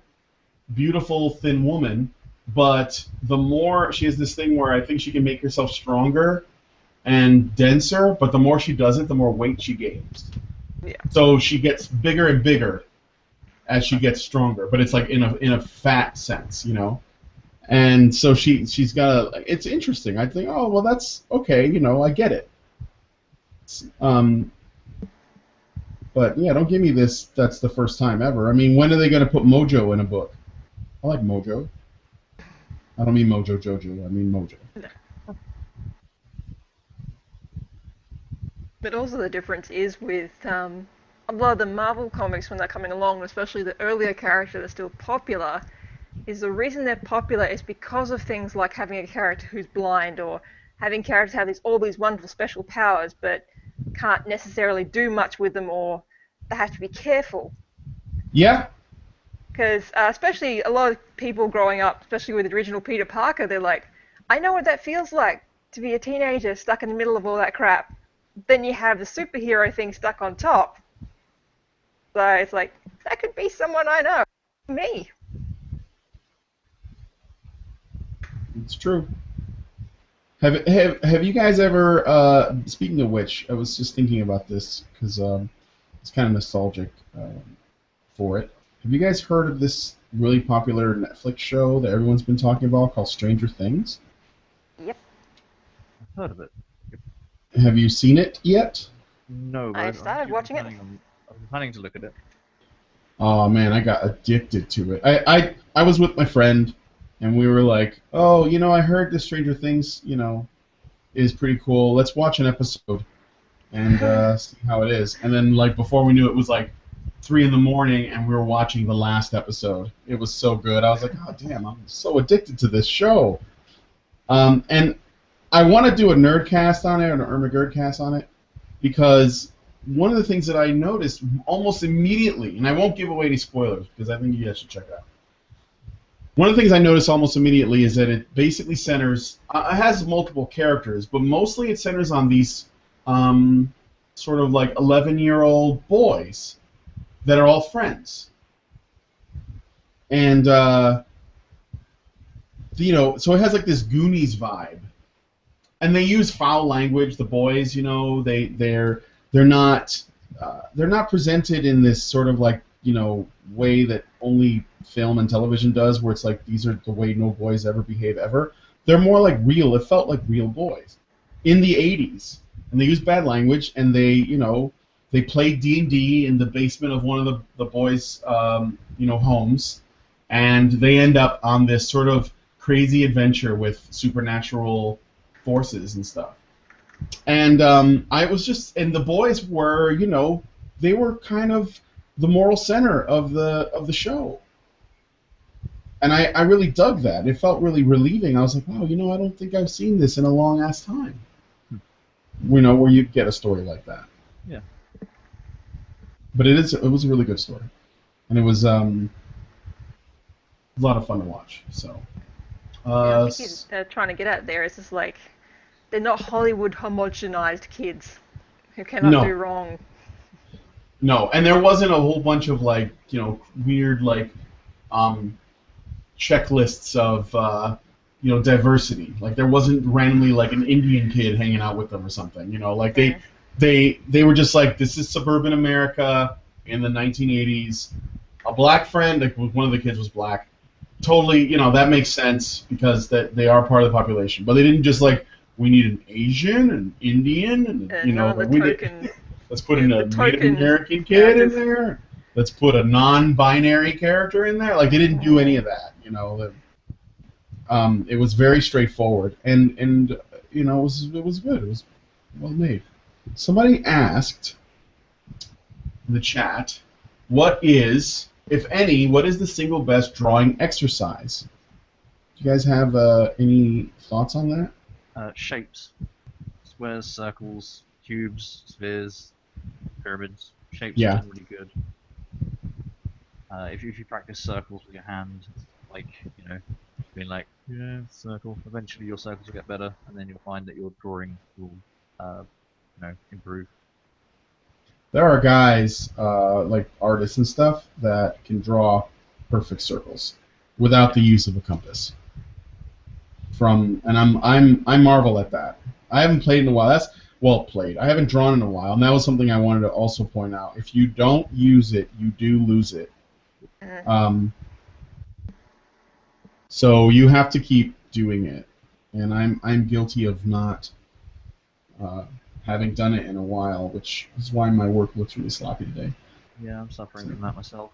beautiful, thin woman, but the more... She has this thing where I think she can make herself stronger and denser, but the more she does it, the more weight she gains. Yeah. So she gets bigger and bigger as she gets stronger, but it's like in a fat sense, you know. And so she's got a. It's interesting. I think, oh well, that's okay, you know, I get it. But yeah, don't give me this. That's the first time ever. I mean, when are they going to put Mojo in a book? I like Mojo. I don't mean Mojo Jojo. I mean Mojo. But also the difference is with a lot of the Marvel comics when they're coming along, especially the earlier characters that are still popular, is the reason they're popular is because of things like having a character who's blind or having characters have all these wonderful special powers but can't necessarily do much with them, or they have to be careful. Yeah. Because especially a lot of people growing up, especially with the original Peter Parker, they're like, I know what that feels like to be a teenager stuck in the middle of all that crap. Then you have the superhero thing stuck on top. So it's like, that could be someone I know. Me. It's true. Have you guys ever? Speaking of which, I was just thinking about this because it's kind of nostalgic for it. Have you guys heard of this really popular Netflix show that everyone's been talking about called Stranger Things? Yep. I've heard of it. Have you seen it yet? No, but I I'm started actually watching it. I'm planning to look at it. Oh man, I got addicted to it. I was with my friend, and we were like, oh, you know, I heard the Stranger Things, you know, is pretty cool. Let's watch an episode and see how it is. And then like before we knew it was like 3 a.m, and we were watching the last episode. It was so good. I was like, oh damn, I'm so addicted to this show. And I want to do a nerdcast on it, or an Ermagerdcast on it, because one of the things that I noticed almost immediately, and I won't give away any spoilers because I think you guys should check it out. One of the things I noticed almost immediately is that it basically centers, it has multiple characters, but mostly it centers on these sort of like 11-year-old boys that are all friends. And, you know, so it has like this Goonies vibe. And they use foul language, the boys, you know, they're not presented in this sort of like, you know, way that only film and television does, where it's like these are the way no boys ever behave ever. They're more like real. It felt like real boys in the 80s, and they use bad language, and they, you know, they played D&D in the basement of one of the boys' you know, homes, and they end up on this sort of crazy adventure with supernatural forces and stuff. And I was just, and the boys were, you know, they were kind of the moral center of the show. And I really dug that. It felt really relieving. I was like, wow, you know, I don't think I've seen this in a long ass time. You know, where you get a story like that. Yeah. But it was a really good story, and it was a lot of fun to watch. So. Yeah, I think they're trying to get at there is just like, they're not Hollywood homogenized kids who cannot do wrong. No, and there wasn't a whole bunch of like, you know, weird like checklists of you know, diversity. Like there wasn't randomly like an Indian kid hanging out with them or something. You know, like they were just like, this is suburban America in the 1980s. A black friend, like one of the kids was black. Totally, you know, that makes sense because that they are part of the population. But they didn't just like, we need an Asian, an Indian, and you know, let's put in a Native American kid in there. let's put a non-binary character in there. Like they didn't do any of that, you know. It was very straightforward, and you know, it was good. It was well made. Somebody asked in the chat, what is, if any, what is the single best drawing exercise? Do you guys have any thoughts on that? Shapes. Squares, circles, cubes, spheres, pyramids. Shapes Yeah. are generally good. If you practice circles with your hand, like, you know, being like, yeah, circle, eventually your circles will get better, and then you'll find that your drawing will, you know, improve. There are guys, like artists and stuff, that can draw perfect circles without the use of a compass. And I marvel at that. I haven't played in a while. I haven't drawn in a while, and that was something I wanted to also point out. If you don't use it, you do lose it. So you have to keep doing it, and I'm guilty of not having done it in a while, which is why my work looks really sloppy today. Yeah, I'm suffering from that myself.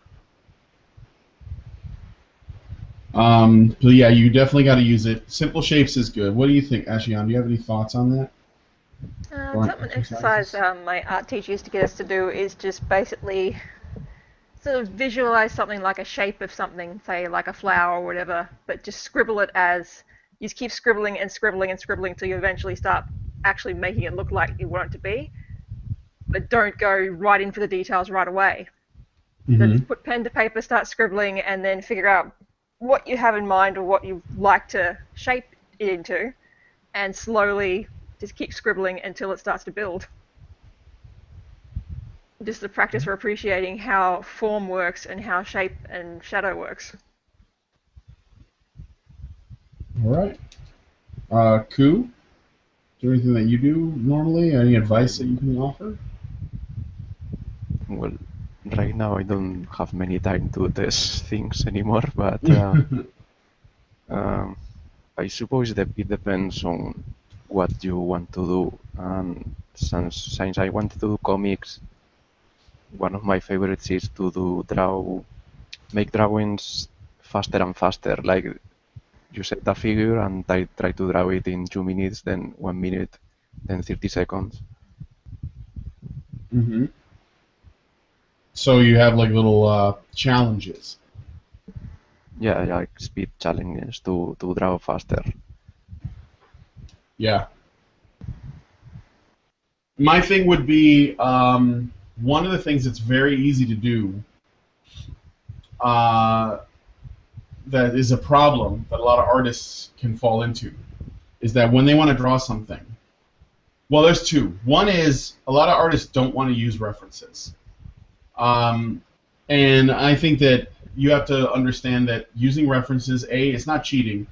But yeah, you definitely got to use it. Simple shapes is good. What do you think, Ashiyan? Do you have any thoughts on that? Something exercise my art teacher used to get us to do is just basically sort of visualize something like a shape of something, say like a flower or whatever, but just scribble it as, you just keep scribbling and scribbling and scribbling until you eventually start actually making it look like you want it to be. But don't go right in for the details right away. So just put pen to paper, start scribbling, and then figure out what you have in mind or what you like to shape it into, and slowly just keep scribbling until it starts to build. Just the practice for appreciating how form works and how shape and shadow works. All right. Ku, is there anything that you do normally? Any advice that you can offer? Well, right now I don't have many time to test things anymore, but I suppose that it depends on what you want to do. And since I want to do comics, one of my favorites is to make drawings faster and faster. Like you set a figure and try to draw it in 2 minutes, then 1 minute, then 30 seconds. So you have like little challenges. Yeah, like speed challenges to draw faster. Yeah. My thing would be one of the things that's very easy to do that is a problem that a lot of artists can fall into is that when they want to draw something, well, there's two. One is a lot of artists don't want to use references. And I think that you have to understand that using references, A, it's not cheating,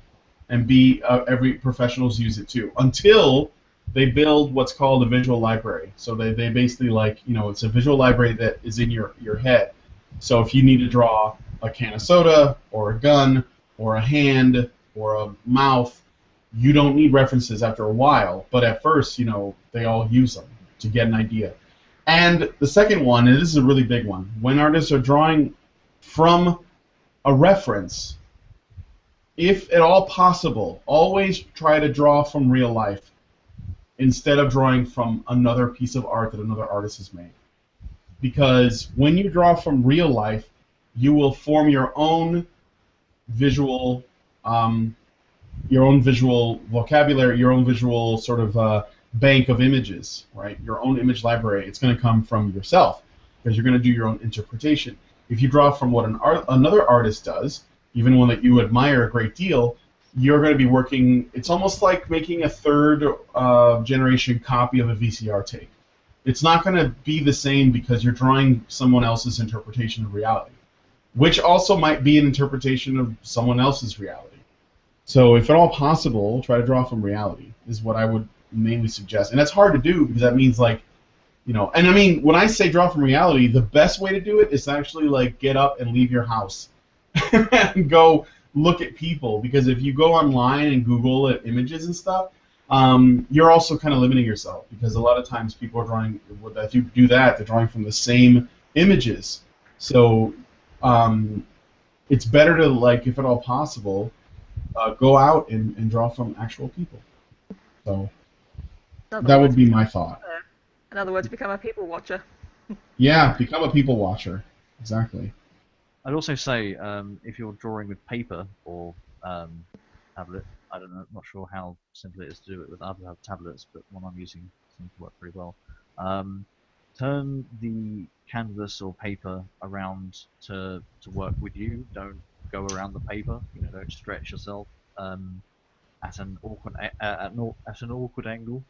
and B, every professionals use it too, until they build what's called a visual library. So they basically, like, you know, it's a visual library that is in your head. So if you need to draw a can of soda or a gun or a hand or a mouth, you don't need references after a while. But at first, you know, they all use them to get an idea. And the second one, and this is a really big one, when artists are drawing from a reference, if at all possible, always try to draw from real life instead of drawing from another piece of art that another artist has made. Because when you draw from real life, you will form your own visual vocabulary, your own visual sort of bank of images, right? Your own image library. It's going to come from yourself because you're going to do your own interpretation. If you draw from what another artist does, even one that you admire a great deal, you're going to be working. It's almost like making a third generation copy of a VCR tape. It's not going to be the same because you're drawing someone else's interpretation of reality, which also might be an interpretation of someone else's reality. So if at all possible, try to draw from reality is what I would mainly suggest. And that's hard to do because that means, like, you know, and I mean, when I say draw from reality, the best way to do it is to actually, like, get up and leave your house and go look at people, because if you go online and Google images and stuff, you're also kind of limiting yourself, because a lot of times people are drawing, if you do that, they're drawing from the same images So it's better to, like, if at all possible, go out and draw from actual people. So In other that would words, be my thought. in other words, become a people watcher. Yeah, become a people watcher. Exactly. I'd also say if you're drawing with paper or tablet, I don't know, not sure how simple it is to do it with other tablets, but one I'm using seems to work pretty well. Um, turn the canvas or paper around to work with you. Don't go around the paper. You know, don't stretch yourself at an awkward at an awkward angle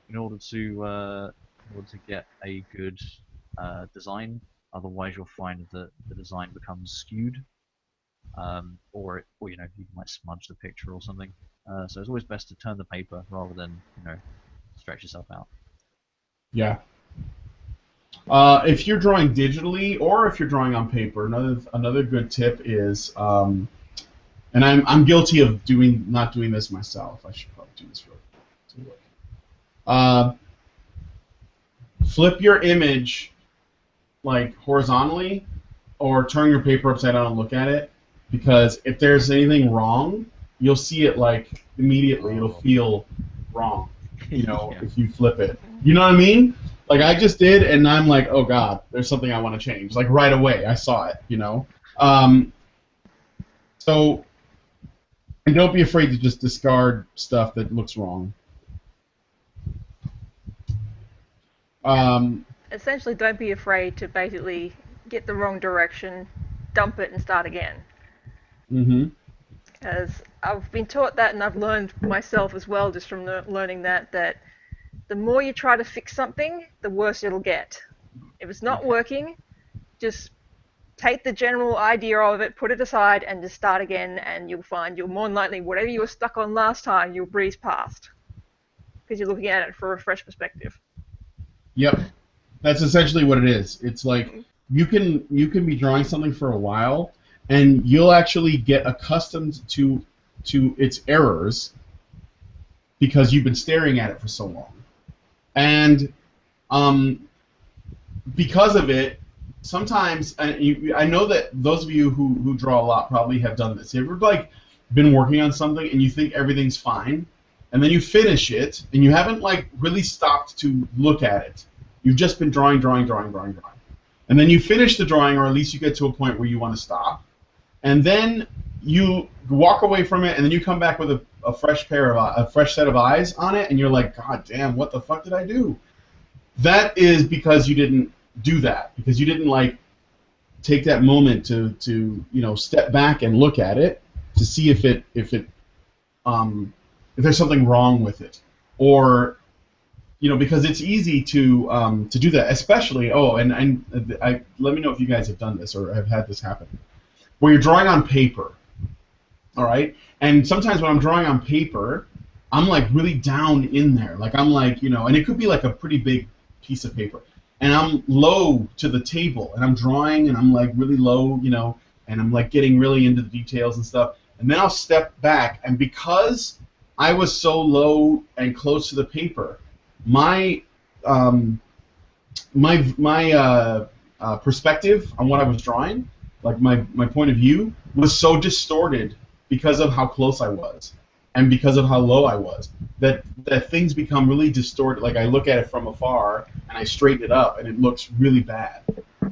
in order to get a good design. Otherwise, you'll find that the design becomes skewed, or you know, you might smudge the picture or something. So it's always best to turn the paper rather than, you know, stretch yourself out. Yeah. If you're drawing digitally or if you're drawing on paper, another good tip is, and I'm guilty of not doing this myself. I should probably do this real quick. Flip your image like horizontally, or turn your paper upside down and look at it, because if there's anything wrong, you'll see it like immediately. It'll feel wrong, you know, Yeah. if you flip it. You know what I mean? Like I just did, and I'm like, oh god, there's something I want to change. Like right away, I saw it. You know, so and don't be afraid to just discard stuff that looks wrong. Um, Essentially, don't be afraid to basically get the wrong direction, dump it, and start again. mm-hmm. Because I've been taught that, and I've learned myself as well, just from learning that the more you try to fix something, the worse it'll get. If it's not working, just take the general idea of it, put it aside, and just start again, and you'll find you'll more than likely, whatever you were stuck on last time, you'll breeze past. Because you're looking at it from a fresh perspective. Yep. That's essentially what it is. It's like you can be drawing something for a while, and you'll actually get accustomed to its errors because you've been staring at it for so long. And um, because of it, sometimes I know that those of you who draw a lot probably have done this. You ever like been working on something and you think everything's fine, and then you finish it and you haven't like really stopped to look at it. You've just been drawing, drawing, drawing, drawing, drawing, and then you finish the drawing, or at least you get to a point where you want to stop, and then you walk away from it, and then you come back with a fresh set of eyes on it, and you're like, God damn, what the fuck did I do? That is because you didn't do that, because you didn't like take that moment to step back and look at it to see if there's something wrong with it, or because it's easy to do that, especially I let me know if you guys have done this or have had this happen, where you're drawing on paper, all right, and sometimes when I'm drawing on paper, I'm like really down in there, like I'm like and it could be like a pretty big piece of paper, and I'm low to the table, and I'm drawing, and I'm like really low, and I'm like getting really into the details and stuff, and then I'll step back, and because I was so low and close to the paper, my perspective on what I was drawing, like my point of view, was so distorted because of how close I was and because of how low I was, that things become really distorted. Like I look at it from afar and I straighten it up and it looks really bad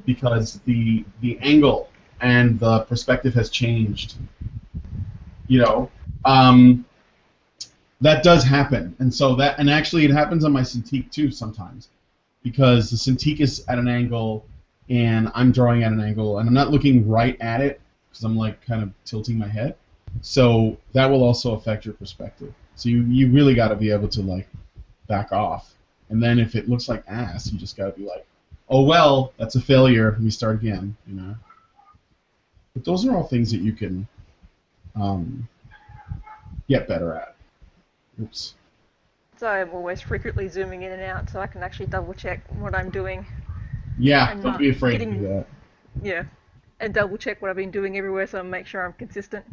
because the angle and the perspective has changed. That does happen, and actually it happens on my Cintiq too sometimes, because the Cintiq is at an angle and I'm drawing at an angle and I'm not looking right at it because I'm like kind of tilting my head. So that will also affect your perspective. So you really got to be able to like back off. And then if it looks like ass, you just got to be like, oh well, that's a failure. Let me start again. But those are all things that you can get better at. Oops. So I'm always frequently zooming in and out so I can actually double check what I'm doing. Yeah, And don't be afraid to do that. Yeah, and double check what I've been doing everywhere so I make sure I'm consistent.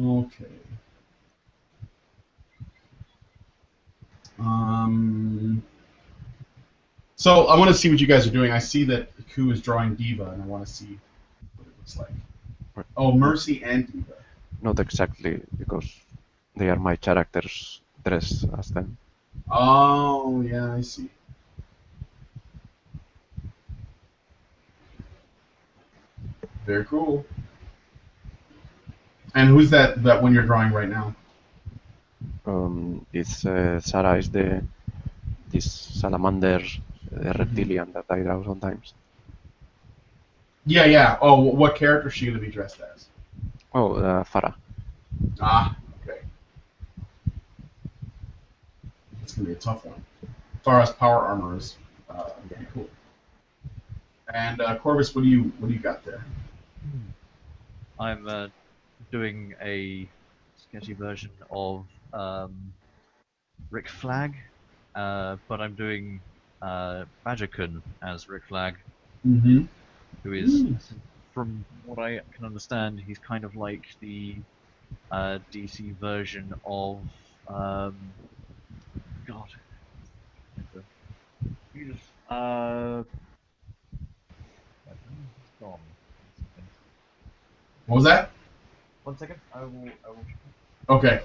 Okay. Um, So I want to see what you guys are doing. I see that Ku is drawing Diva, and I want to see what it looks like. Oh, Mercy and Diva. Not exactly, because they are my characters dressed as them. Oh, yeah, I see. Very cool. And who's that one you're drawing right now? It's Sarah is this salamander reptilian that I draw sometimes. Yeah, yeah. Oh, what character is she going to be dressed as? Oh, Farah. Ah, okay. It's going to be a tough one. Farah's power armor is pretty cool. And Corvus, what do you got there? I'm doing a sketchy version of Rick Flag, but I'm doing Magicun as Rick Flag, Mm-hmm. who is, from what I can understand, he's kind of like the DC version of God. He's gone. What was that? 1 second. I will. Okay.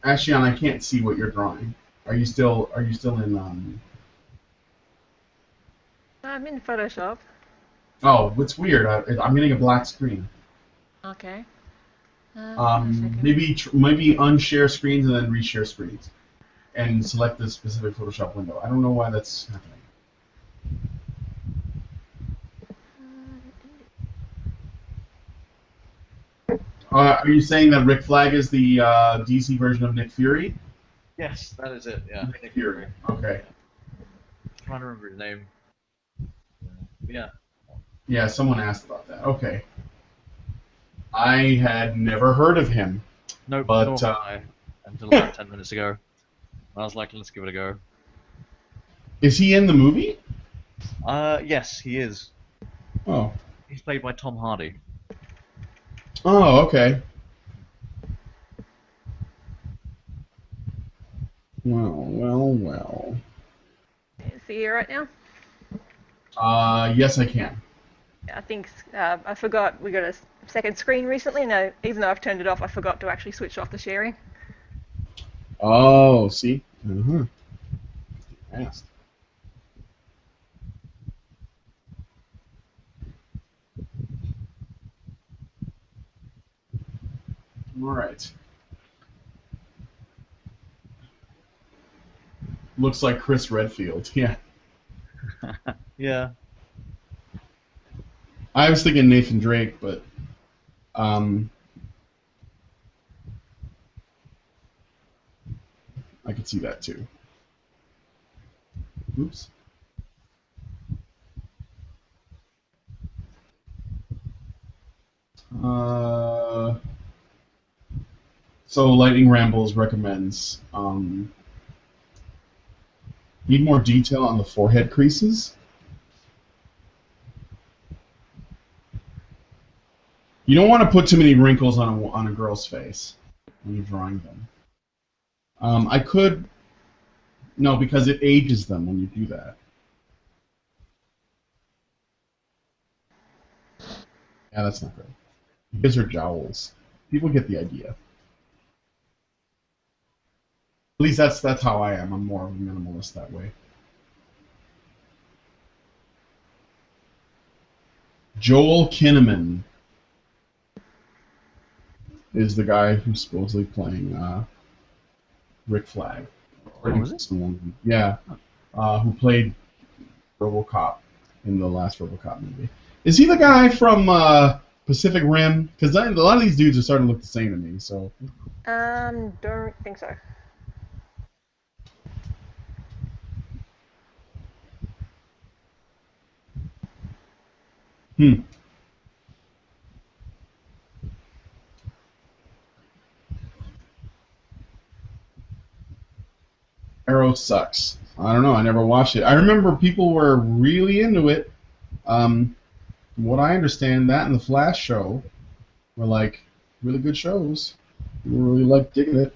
Ashion, I can't see what you're drawing. Are you still in I'm in Photoshop. Oh, what's weird? I'm getting a black screen. Okay. Hang on a second. Maybe unshare screens and then reshare screens, and select the specific Photoshop window. I don't know why that's happening. Are you saying that Rick Flag is the DC version of Nick Fury? Yes, that is it. Yeah. Nick Fury. Okay. Trying to remember his name. Yeah. Yeah, someone asked about that. Okay. I had never heard of him. No, but nor have I, until about 10 minutes ago. I was like, let's give it a go. Is he in the movie? Yes, he is. Oh. He's played by Tom Hardy. Oh, okay. Well. See you right now? Yes, I can. I think I forgot we got a second screen recently. No, even though I've turned it off, I forgot to actually switch off the sharing. Oh, see? Uh-huh. Asked. All right. Looks like Chris Redfield. Yeah. Yeah. I was thinking Nathan Drake, but I could see that too. Oops. So Lightning Rambles recommends need more detail on the forehead creases. You don't want to put too many wrinkles on a girl's face when you're drawing them. I could no, because it ages them when you do that. Yeah, that's not good. These are jowls. People get the idea. At least that's how I am. I'm more of a minimalist that way. Joel Kinnaman is the guy who's supposedly playing Rick Flag. Oh, is it? Someone, yeah, who played RoboCop in the last RoboCop movie. Is he the guy from Pacific Rim? Because a lot of these dudes are starting to look the same to me. So. Don't think so. Arrow sucks. I don't know. I never watched it. I remember people were really into it. From what I understand, that and the Flash show were like really good shows. Really like digging it.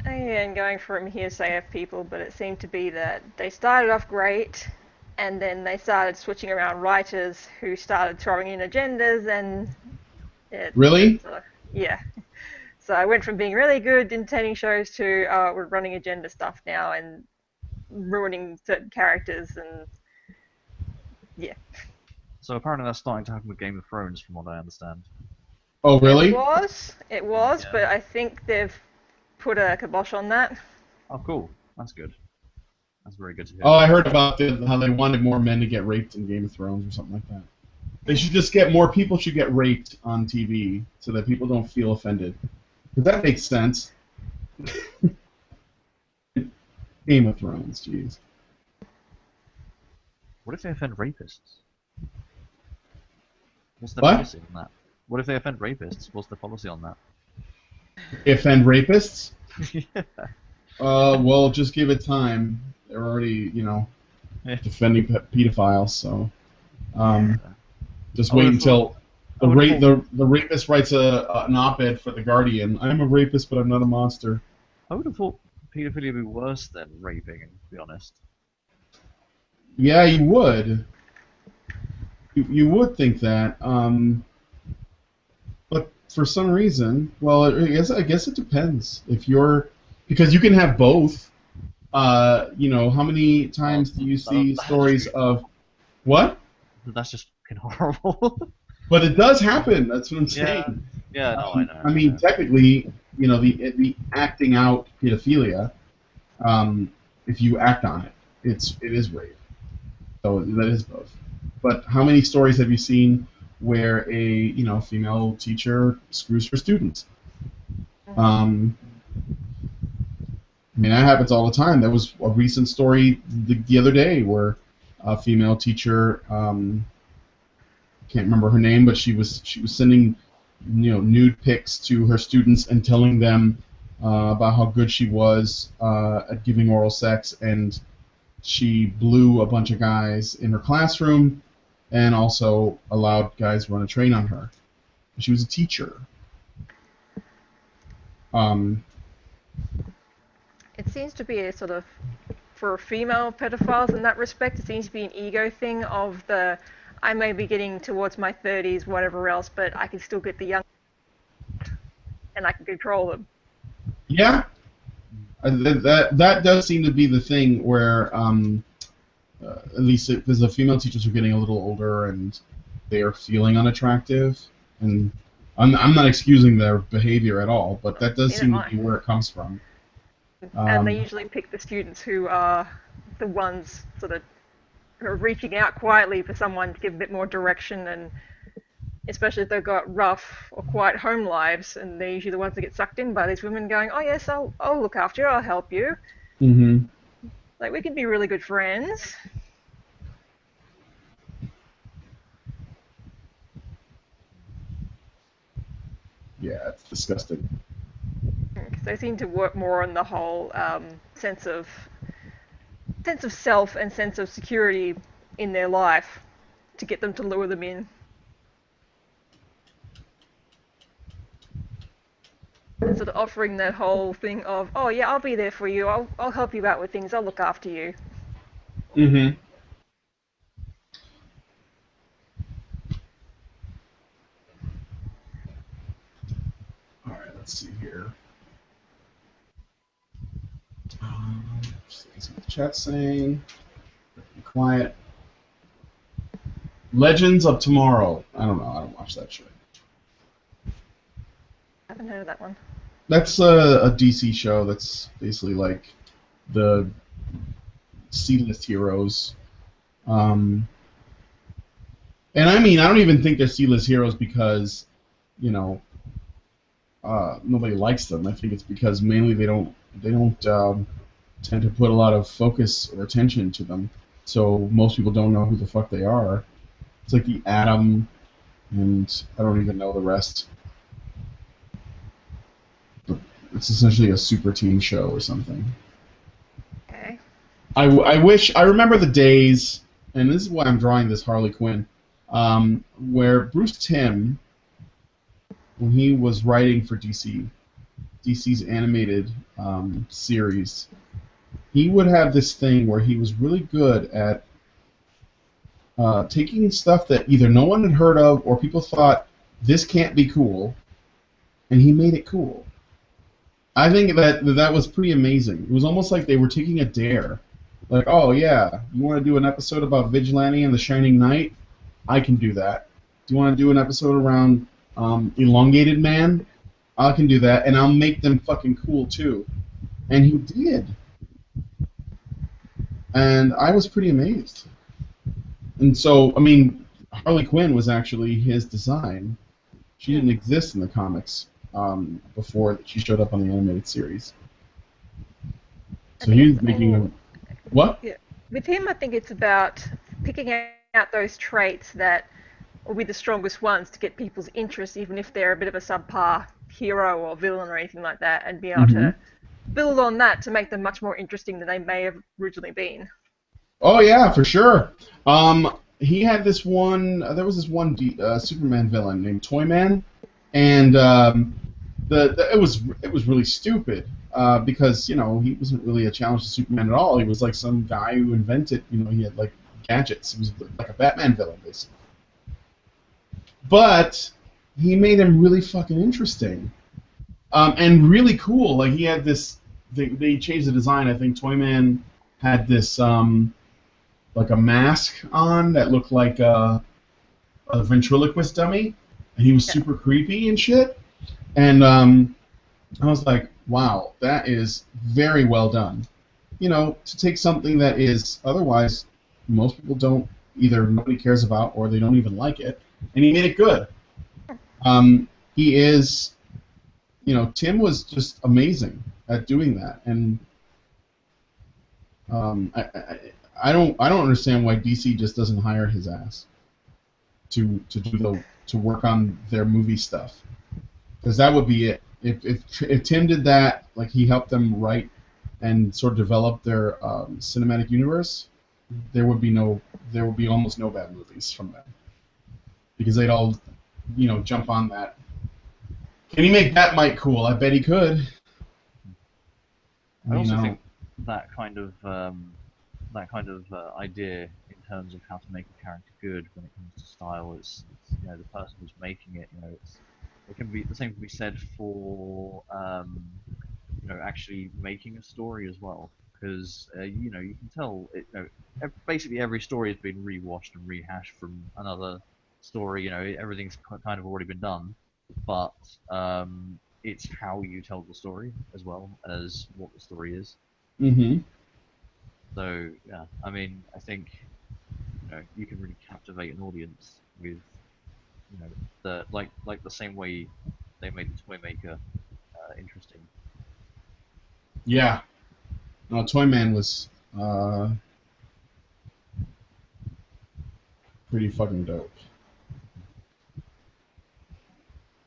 And going from hearsay of people, but it seemed to be that they started off great, and then they started switching around writers who started throwing in agendas, and Really? yeah. So I went from being really good entertaining shows to we're running agenda stuff now and ruining certain characters, and yeah. So apparently that's starting to happen with Game of Thrones, from what I understand. Oh, It really? was, Yeah. but I think they've put a kibosh on that. Oh, cool. That's good. That's very good to hear. Oh, I heard about how they wanted more men to get raped in Game of Thrones or something like that. They should just get more people should get raped on TV so that people don't feel offended. But that makes sense. Game of Thrones, jeez. What if they offend rapists? What's the What? policy on that? What if they offend rapists? What's the policy on that? Offend rapists? Yeah. Well, just give it time. They're already, defending pedophiles, so just I would wait have thought- until the rapist writes an op-ed for the Guardian. I'm a rapist, but I'm not a monster. I would have thought pedophilia would be worse than raping, to be honest. Yeah, you would. You would think that, but for some reason, well, I guess it depends. Because you can have both. How many times do you see stories of what? That's just fucking horrible. But it does happen. That's what I'm saying. Yeah, no, I know. I mean, technically, the acting out pedophilia, if you act on it, it is rape. So that is both. But how many stories have you seen where a female teacher screws her students? I mean, that happens all the time. There was a recent story the other day where a female teacher, can't remember her name, but she was sending nude pics to her students and telling them about how good she was at giving oral sex, and she blew a bunch of guys in her classroom and also allowed guys run a train on her. She was a teacher. It seems to be a sort of, for female pedophiles in that respect, it seems to be an ego thing of I may be getting towards my 30s, whatever else, but I can still get the young and I can control them. Yeah, that does seem to be the thing where, at least because the female teachers are getting a little older and they are feeling unattractive, and I'm not excusing their behavior at all, but that does seem to be where it comes from. And they usually pick the students who are the ones sort of who are reaching out quietly for someone to give a bit more direction, and especially if they've got rough or quiet home lives, and they're usually the ones that get sucked in by these women going, oh yes, I'll look after you, I'll help you. Mm-hmm. Like, we can be really good friends. Yeah, it's disgusting. Because they seem to work more on the whole sense of self and sense of security in their life to get them to lure them in. And sort of offering that whole thing of, oh yeah, I'll be there for you, I'll help you out with things, I'll look after you. Mm-hmm. All right, let's see here. See what the chat's saying. Be quiet. Legends of Tomorrow. I don't know. I don't watch that shit. I haven't heard of that one. That's a DC show that's basically like the C-list heroes. And I mean, I don't even think they're C-list heroes because, nobody likes them. I think it's because mainly they don't tend to put a lot of focus or attention to them. So most people don't know who the fuck they are. It's like the Atom, and I don't even know the rest. But it's essentially a super team show or something. Okay. I remember the days, and this is why I'm drawing this Harley Quinn, where Bruce Timm when he was writing for DC's animated series, he would have this thing where he was really good at taking stuff that either no one had heard of or people thought this can't be cool, and he made it cool. I think that was pretty amazing. It was almost like they were taking a dare. Like, oh yeah, you want to do an episode about Vigilante and the Shining Knight? I can do that. Do you want to do an episode around Elongated Man? I can do that, and I'll make them fucking cool too. And he did. And I was pretty amazed. And so, I mean, Harley Quinn was actually his design. She didn't exist in the comics before she showed up on the animated series. So he was making a... What? Yeah. With him, I think it's about picking out those traits that will be the strongest ones to get people's interest, even if they're a bit of a subpar hero or villain or anything like that, and be able to build on that to make them much more interesting than they may have originally been. Oh yeah, for sure. He had this one. There was this one Superman villain named Toyman, and it was really stupid because he wasn't really a challenge to Superman at all. He was like some guy who invented. He had like gadgets. He was like a Batman villain basically. But he made him really fucking interesting and really cool. Like he had this. They changed the design. I think Toyman had this. Like a mask on that looked like a ventriloquist dummy, and he was super creepy and shit. And I was like, wow, that is very well done. To take something that is otherwise most people don't either nobody cares about or they don't even like it, and he made it good. He is, Tim was just amazing at doing that, and I don't understand why DC just doesn't hire his ass to work on their movie stuff, because that would be it. If Tim did that, like he helped them write and sort of develop their cinematic universe, there would be almost no bad movies from them, because they'd all jump on that. Can he make Batmite cool? I bet he could. I also think that kind of idea in terms of how to make a character good when it comes to style is the person who's making it. It can be the same can be said for actually making a story as well, because you can tell basically every story has been rewashed and rehashed from another story. Everything's kind of already been done, but it's how you tell the story as well as what the story is. Mm-hmm. So yeah, I mean, I think you can really captivate an audience with the the same way they made the Toy Maker interesting. Yeah. No, Toyman was pretty fucking dope.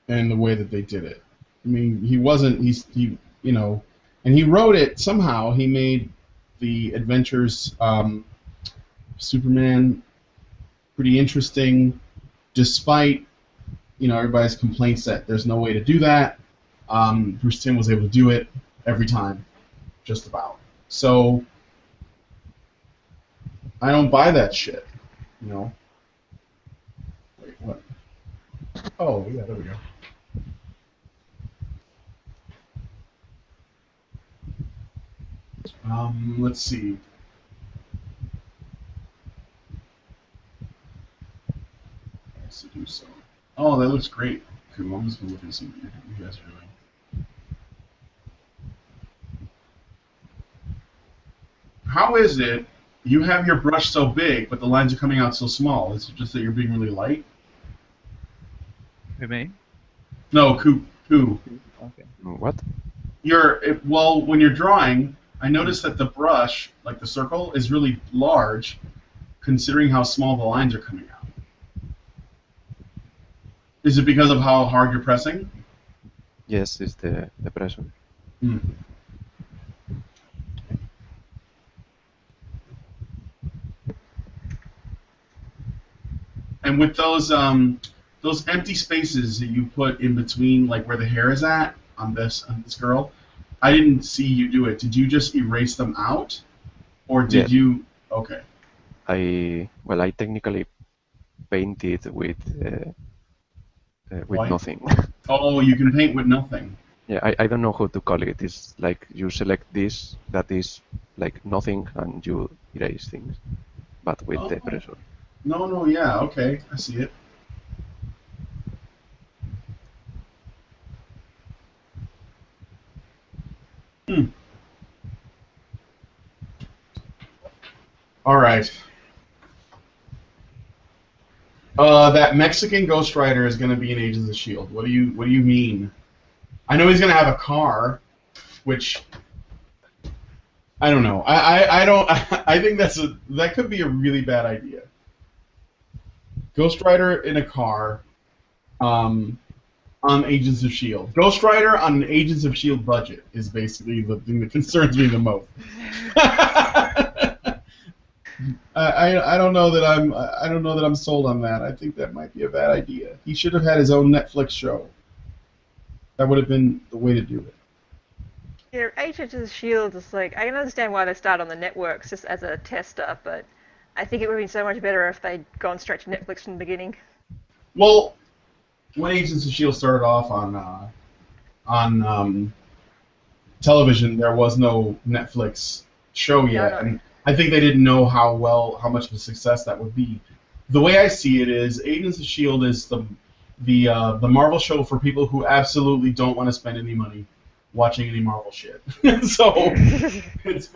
And the way that they did it. I mean, and he wrote it somehow. He made the adventures Superman pretty interesting, despite everybody's complaints that there's no way to do that. Bruce Timm was able to do it every time, just about. So I don't buy that shit. Wait, what? Oh yeah, there we go. Let's see. Let's do so. Oh, that looks great. Cool. I'm just gonna look and see what you guys are doing. How is it you have your brush so big, but the lines are coming out so small? Is it just that you're being really light? Who, me? No, Coop. Okay. What? When you're drawing, I noticed that the brush, like the circle, is really large, considering how small the lines are coming out. Is it because of how hard you're pressing? Yes, it's the pressure. Hmm. And with those those empty spaces that you put in between, like where the hair is at on this girl, I didn't see you do it. Did you just erase them out, or Yeah, did you? Okay. I technically painted with White. nothing. Oh, you can paint with nothing. Yeah, I don't know how to call it. It's like you select this, that is like nothing, and you erase things, but with the Oh, pressure. no, no, yeah, okay, I see it. Hmm. All right. That Mexican Ghost Rider is going to be in Agents of Shield. What do you mean? I know he's going to have a car, which I don't know. I don't. I think that could be a really bad idea. Ghost Rider in a car, um, on Agents of Shield. Ghost Rider on an Agents of Shield budget is basically the thing that concerns me the most. I don't know that I'm sold on that. I think that might be a bad idea. He should have had his own Netflix show. That would have been the way to do it. Yeah, Agents of Shield is like I can understand why they start on the networks just as a tester, but I think it would have been so much better if they'd gone straight to Netflix from the beginning. Well, when Agents of Shield started off on television, there was no Netflix show No, yet, no. and I think they didn't know how much of a success that would be. The way I see it is, Agents of Shield is the Marvel show for people who absolutely don't want to spend any money watching any Marvel shit. So it's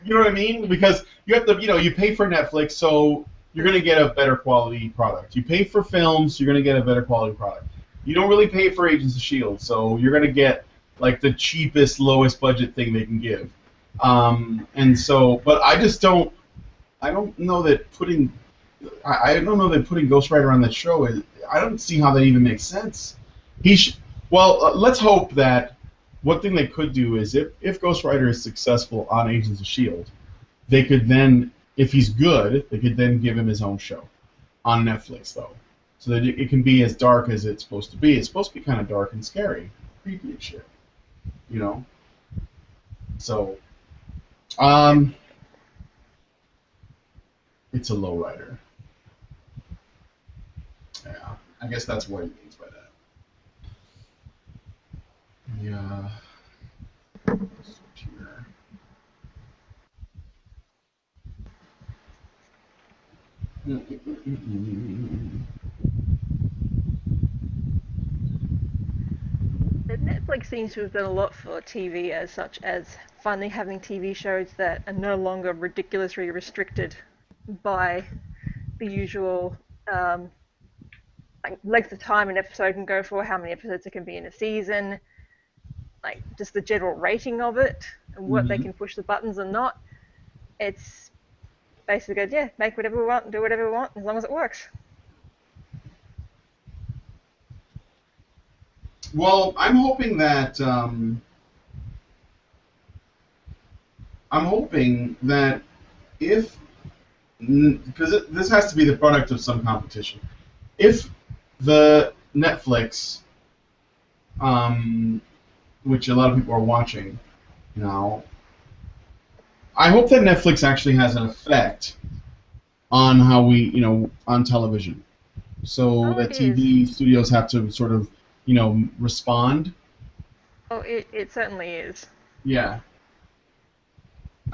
you know what I mean? Because you have to you pay for Netflix, so you're gonna get a better quality product. You pay for films, you're gonna get a better quality product. You don't really pay for Agents of Shield, so you're gonna get like the cheapest, lowest budget thing they can give. And so, but I just don't. I don't know that putting. I don't know that putting Ghost Rider on that show is. I don't see how that even makes sense. He sh- Well, let's hope that. One thing they could do is if Ghost Rider is successful on Agents of Shield, they could then, if he's good, they could then give him his own show on Netflix though, so that it can be as dark as it's supposed to be. It's supposed to be kind of dark and scary, creepy and shit, you know. So, um, it's a lowrider. Yeah, I guess that's what he means by that. Yeah. Here. Netflix seems to have done a lot for TV, as such as finally having TV shows that are no longer ridiculously restricted by the usual like length of time an episode can go for, how many episodes it can be in a season, like just the general rating of it and what they Mm-hmm. can push the buttons and not. It's basically good, yeah, make whatever we want, do whatever we want, as long as it works. Well, I'm hoping that if because this has to be the product of some competition. If the Netflix, um, which a lot of people are watching now, I hope that Netflix actually has an effect on how on television, so Oh, that it is. TV studios have to sort of, respond. Oh, it certainly is. Yeah,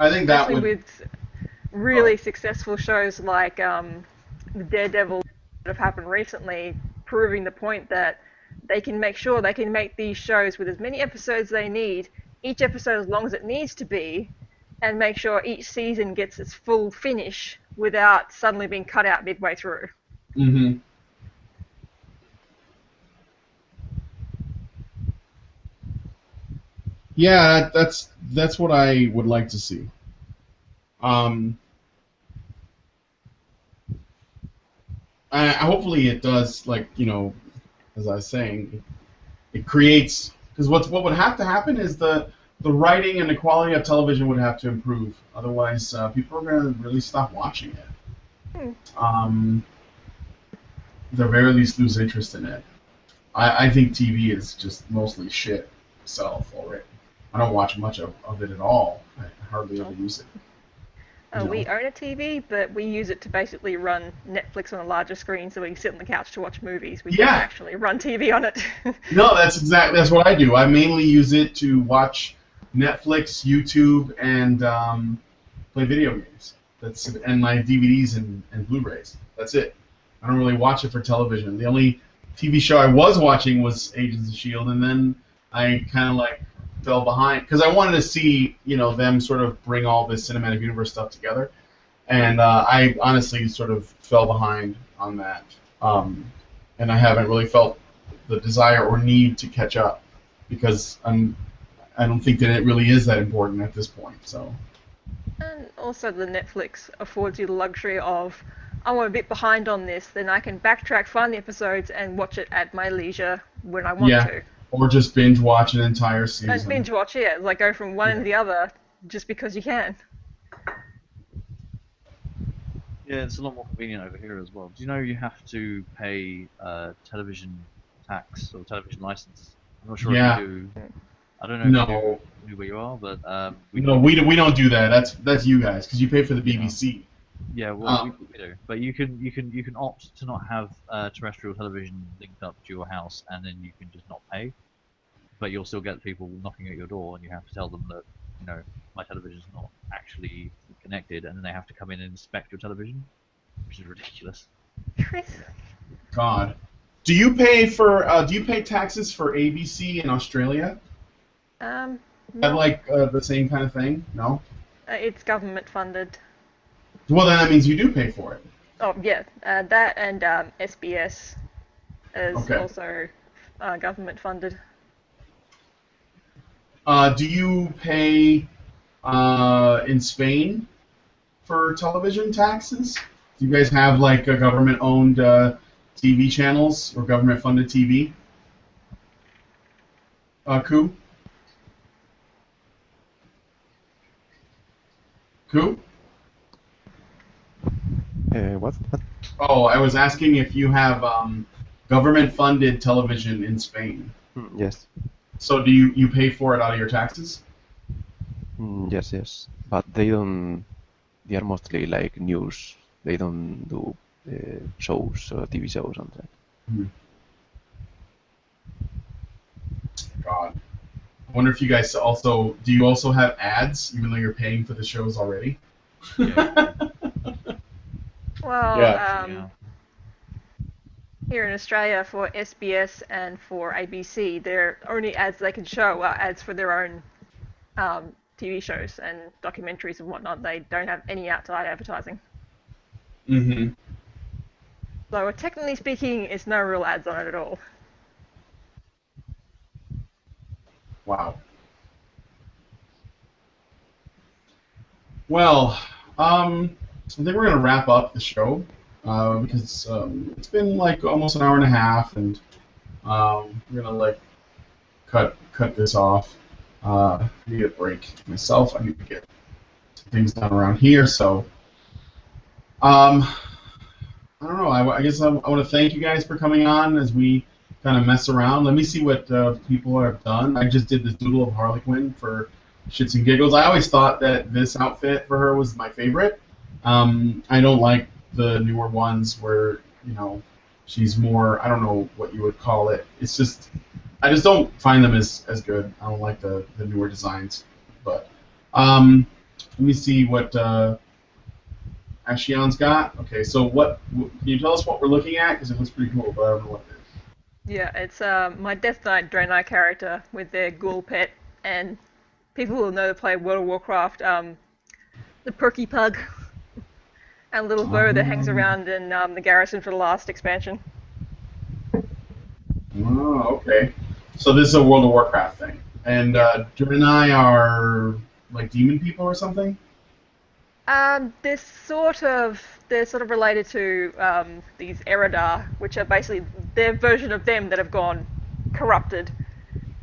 I think that Especially would. with Oh. really successful shows like Daredevil that have happened recently, proving the point that they can make sure they can make these shows with as many episodes they need, each episode as long as it needs to be, and make sure each season gets its full finish without suddenly being cut out midway through. Hmm. Yeah, that's what I would like to see. Um, hopefully it does, like, as I was saying, it creates, because what would have to happen is the writing and the quality of television would have to improve. Otherwise, people are going to really stop watching it. Hmm. Um, the very least lose interest in it. I think TV is just mostly shit itself already. I don't watch much of it at all. I hardly ever use it. We own a TV, but we use it to basically run Netflix on a larger screen so we can sit on the couch to watch movies. We don't actually run TV on it. No, that's what I do. I mainly use it to watch Netflix, YouTube, and play video games. And my DVDs and Blu-rays. That's it. I don't really watch it for television. The only TV show I was watching was Agents of S.H.I.E.L.D., and then I kind of like fell behind because I wanted to see them sort of bring all this cinematic universe stuff together, and I honestly sort of fell behind on that, and I haven't really felt the desire or need to catch up because I don't think that it really is that important at this point. So. And also the Netflix affords you the luxury of, I'm a bit behind on this, then I can backtrack, find the episodes, and watch it at my leisure when I want to. Or just binge watch an entire season. And binge watch, like go from one to the other just because you can. Yeah, it's a lot more convenient over here as well. Do you know you have to pay television tax or television license? I'm not sure if you do. I don't know if you do where you are, but we don't do that. That's you guys because you pay for the BBC. Yeah, well, we do. But you can opt to not have terrestrial television linked up to your house, and then you can just not pay. But you'll still get people knocking at your door, and you have to tell them that my television's not actually connected, and then they have to come in and inspect your television, which is ridiculous. God, do you pay taxes for ABC in Australia? No. That like the same kind of thing? No. It's government funded. Well, then that means you do pay for it. Oh yeah, that and SBS is also government funded. Do you pay in Spain for television taxes? Do you guys have like a government-owned TV channels or government-funded TV? Ku? What? Oh, I was asking if you have government-funded television in Spain. Yes. So do you pay for it out of your taxes? Yes. But they don't. They are mostly like news. They don't do shows or TV shows and that. God. I wonder if you guys do you also have ads, even though you're paying for the shows already? Yeah. Well, here in Australia for SBS and for ABC, their only ads they can show are ads for their own TV shows and documentaries and whatnot. They don't have any outside advertising. Mm-hmm. So technically speaking, it's no real ads on it at all. Wow. Well, I think we're gonna wrap up the show because it's been like almost an hour and a half, and we're gonna like cut this off. I need a break myself. I need to get some things done around here. So, I don't know. I guess I want to thank you guys for coming on as we kind of mess around. Let me see what people have done. I just did this doodle of Harley Quinn for shits and giggles. I always thought that this outfit for her was my favorite. I don't like the newer ones where she's more, I don't know what you would call it. It's just I just don't find them as good. I don't like the newer designs. But let me see what Ashian's got. Okay, so can you tell us what we're looking at? Because it looks pretty cool, but I don't know what it is. Yeah, it's my Death Knight Draenei character with their ghoul pet, and people will know to play World of Warcraft, the Perky Pug, and little Bo that hangs around in the garrison for the last expansion. Oh, okay. So this is a World of Warcraft thing. And Draenei are like demon people or something? They're sort of related to these Eridar, which are basically their version of them that have gone corrupted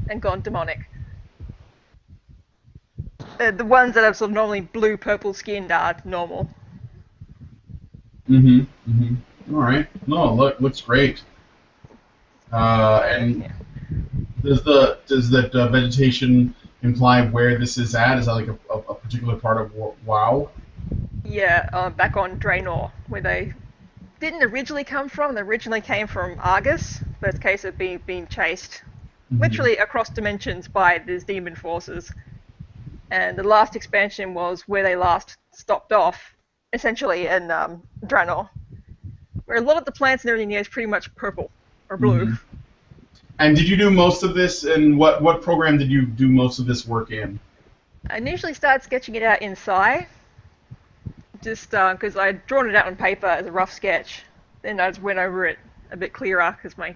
and gone demonic. The ones that are sort of normally blue, purple skinned are normal. Mm-hmm. All right. No, looks great. And Yeah. does that vegetation imply where this is at? Is that like a particular part of WoW? Yeah, back on Draenor, where they didn't originally come from. They originally came from Argus, but it's a case of being chased Mm-hmm. literally across dimensions by these demon forces. And the last expansion was where they last stopped off, essentially in Draenor, where a lot of the plants and everything there is pretty much purple or blue. Mm-hmm. And did you do most of this? And what program did you do most of this work in? I initially started sketching it out in Psi, just because I'd drawn it out on paper as a rough sketch. Then I just went over it a bit clearer because my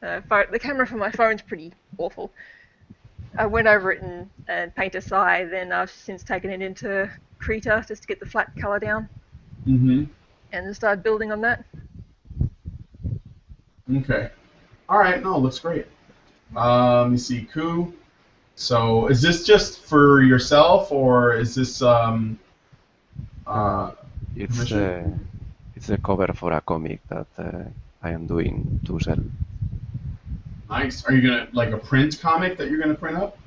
the camera for my phone's pretty awful. I went over it and painted Psi. Then I've since taken it into Krita just to get the flat color down, Mm-hmm. and then started building on that. Okay. All right. No, looks great. Let me see. Ku. So, is this just for yourself, or is this It's commission? it's the cover for a comic that I am doing to sell. Nice. Are you gonna like a print comic that you're gonna print up?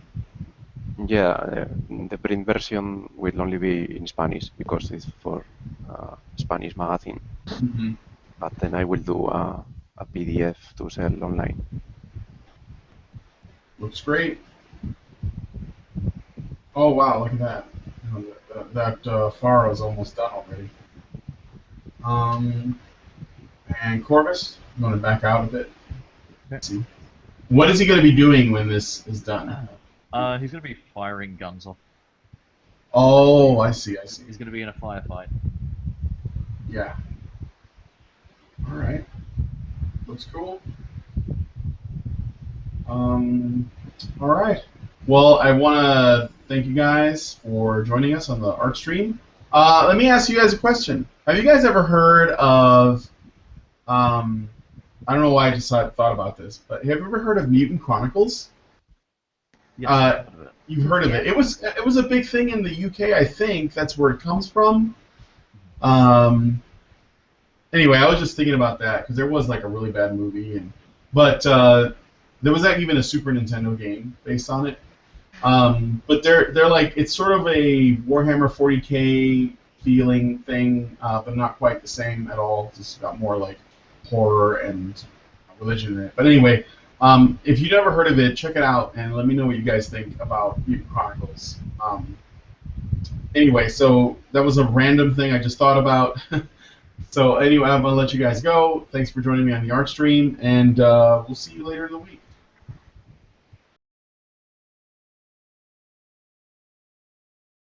Yeah, the print version will only be in Spanish because it's for Spanish magazine. Mm-hmm. But then I will do a PDF to sell online. Looks great. Oh wow, look at that. That faro is almost done already. And Corvus, I'm going to back out a bit. Let's see. What is he going to be doing when this is done? He's going to be firing guns off. Oh, I see. He's going to be in a firefight. Yeah. All right. Looks cool. All right. Well, I want to thank you guys for joining us on the art stream. Let me ask you guys a question. Have you guys ever heard of I don't know why I just thought about this, but have you ever heard of Mutant Chronicles? Yes, I've heard of it. You've heard of it. It was a big thing in the UK, I think. That's where it comes from. Anyway, I was just thinking about that because there was like a really bad movie, but there was even a Super Nintendo game based on it. But they're like it's sort of a Warhammer 40K feeling thing, but not quite the same at all. It's just got more like horror and religion in it. But anyway, if you've never heard of it, check it out and let me know what you guys think about Mutant Chronicles. Anyway, so that was a random thing I just thought about. So anyway, I'm gonna let you guys go. Thanks for joining me on the art stream, and we'll see you later in the week.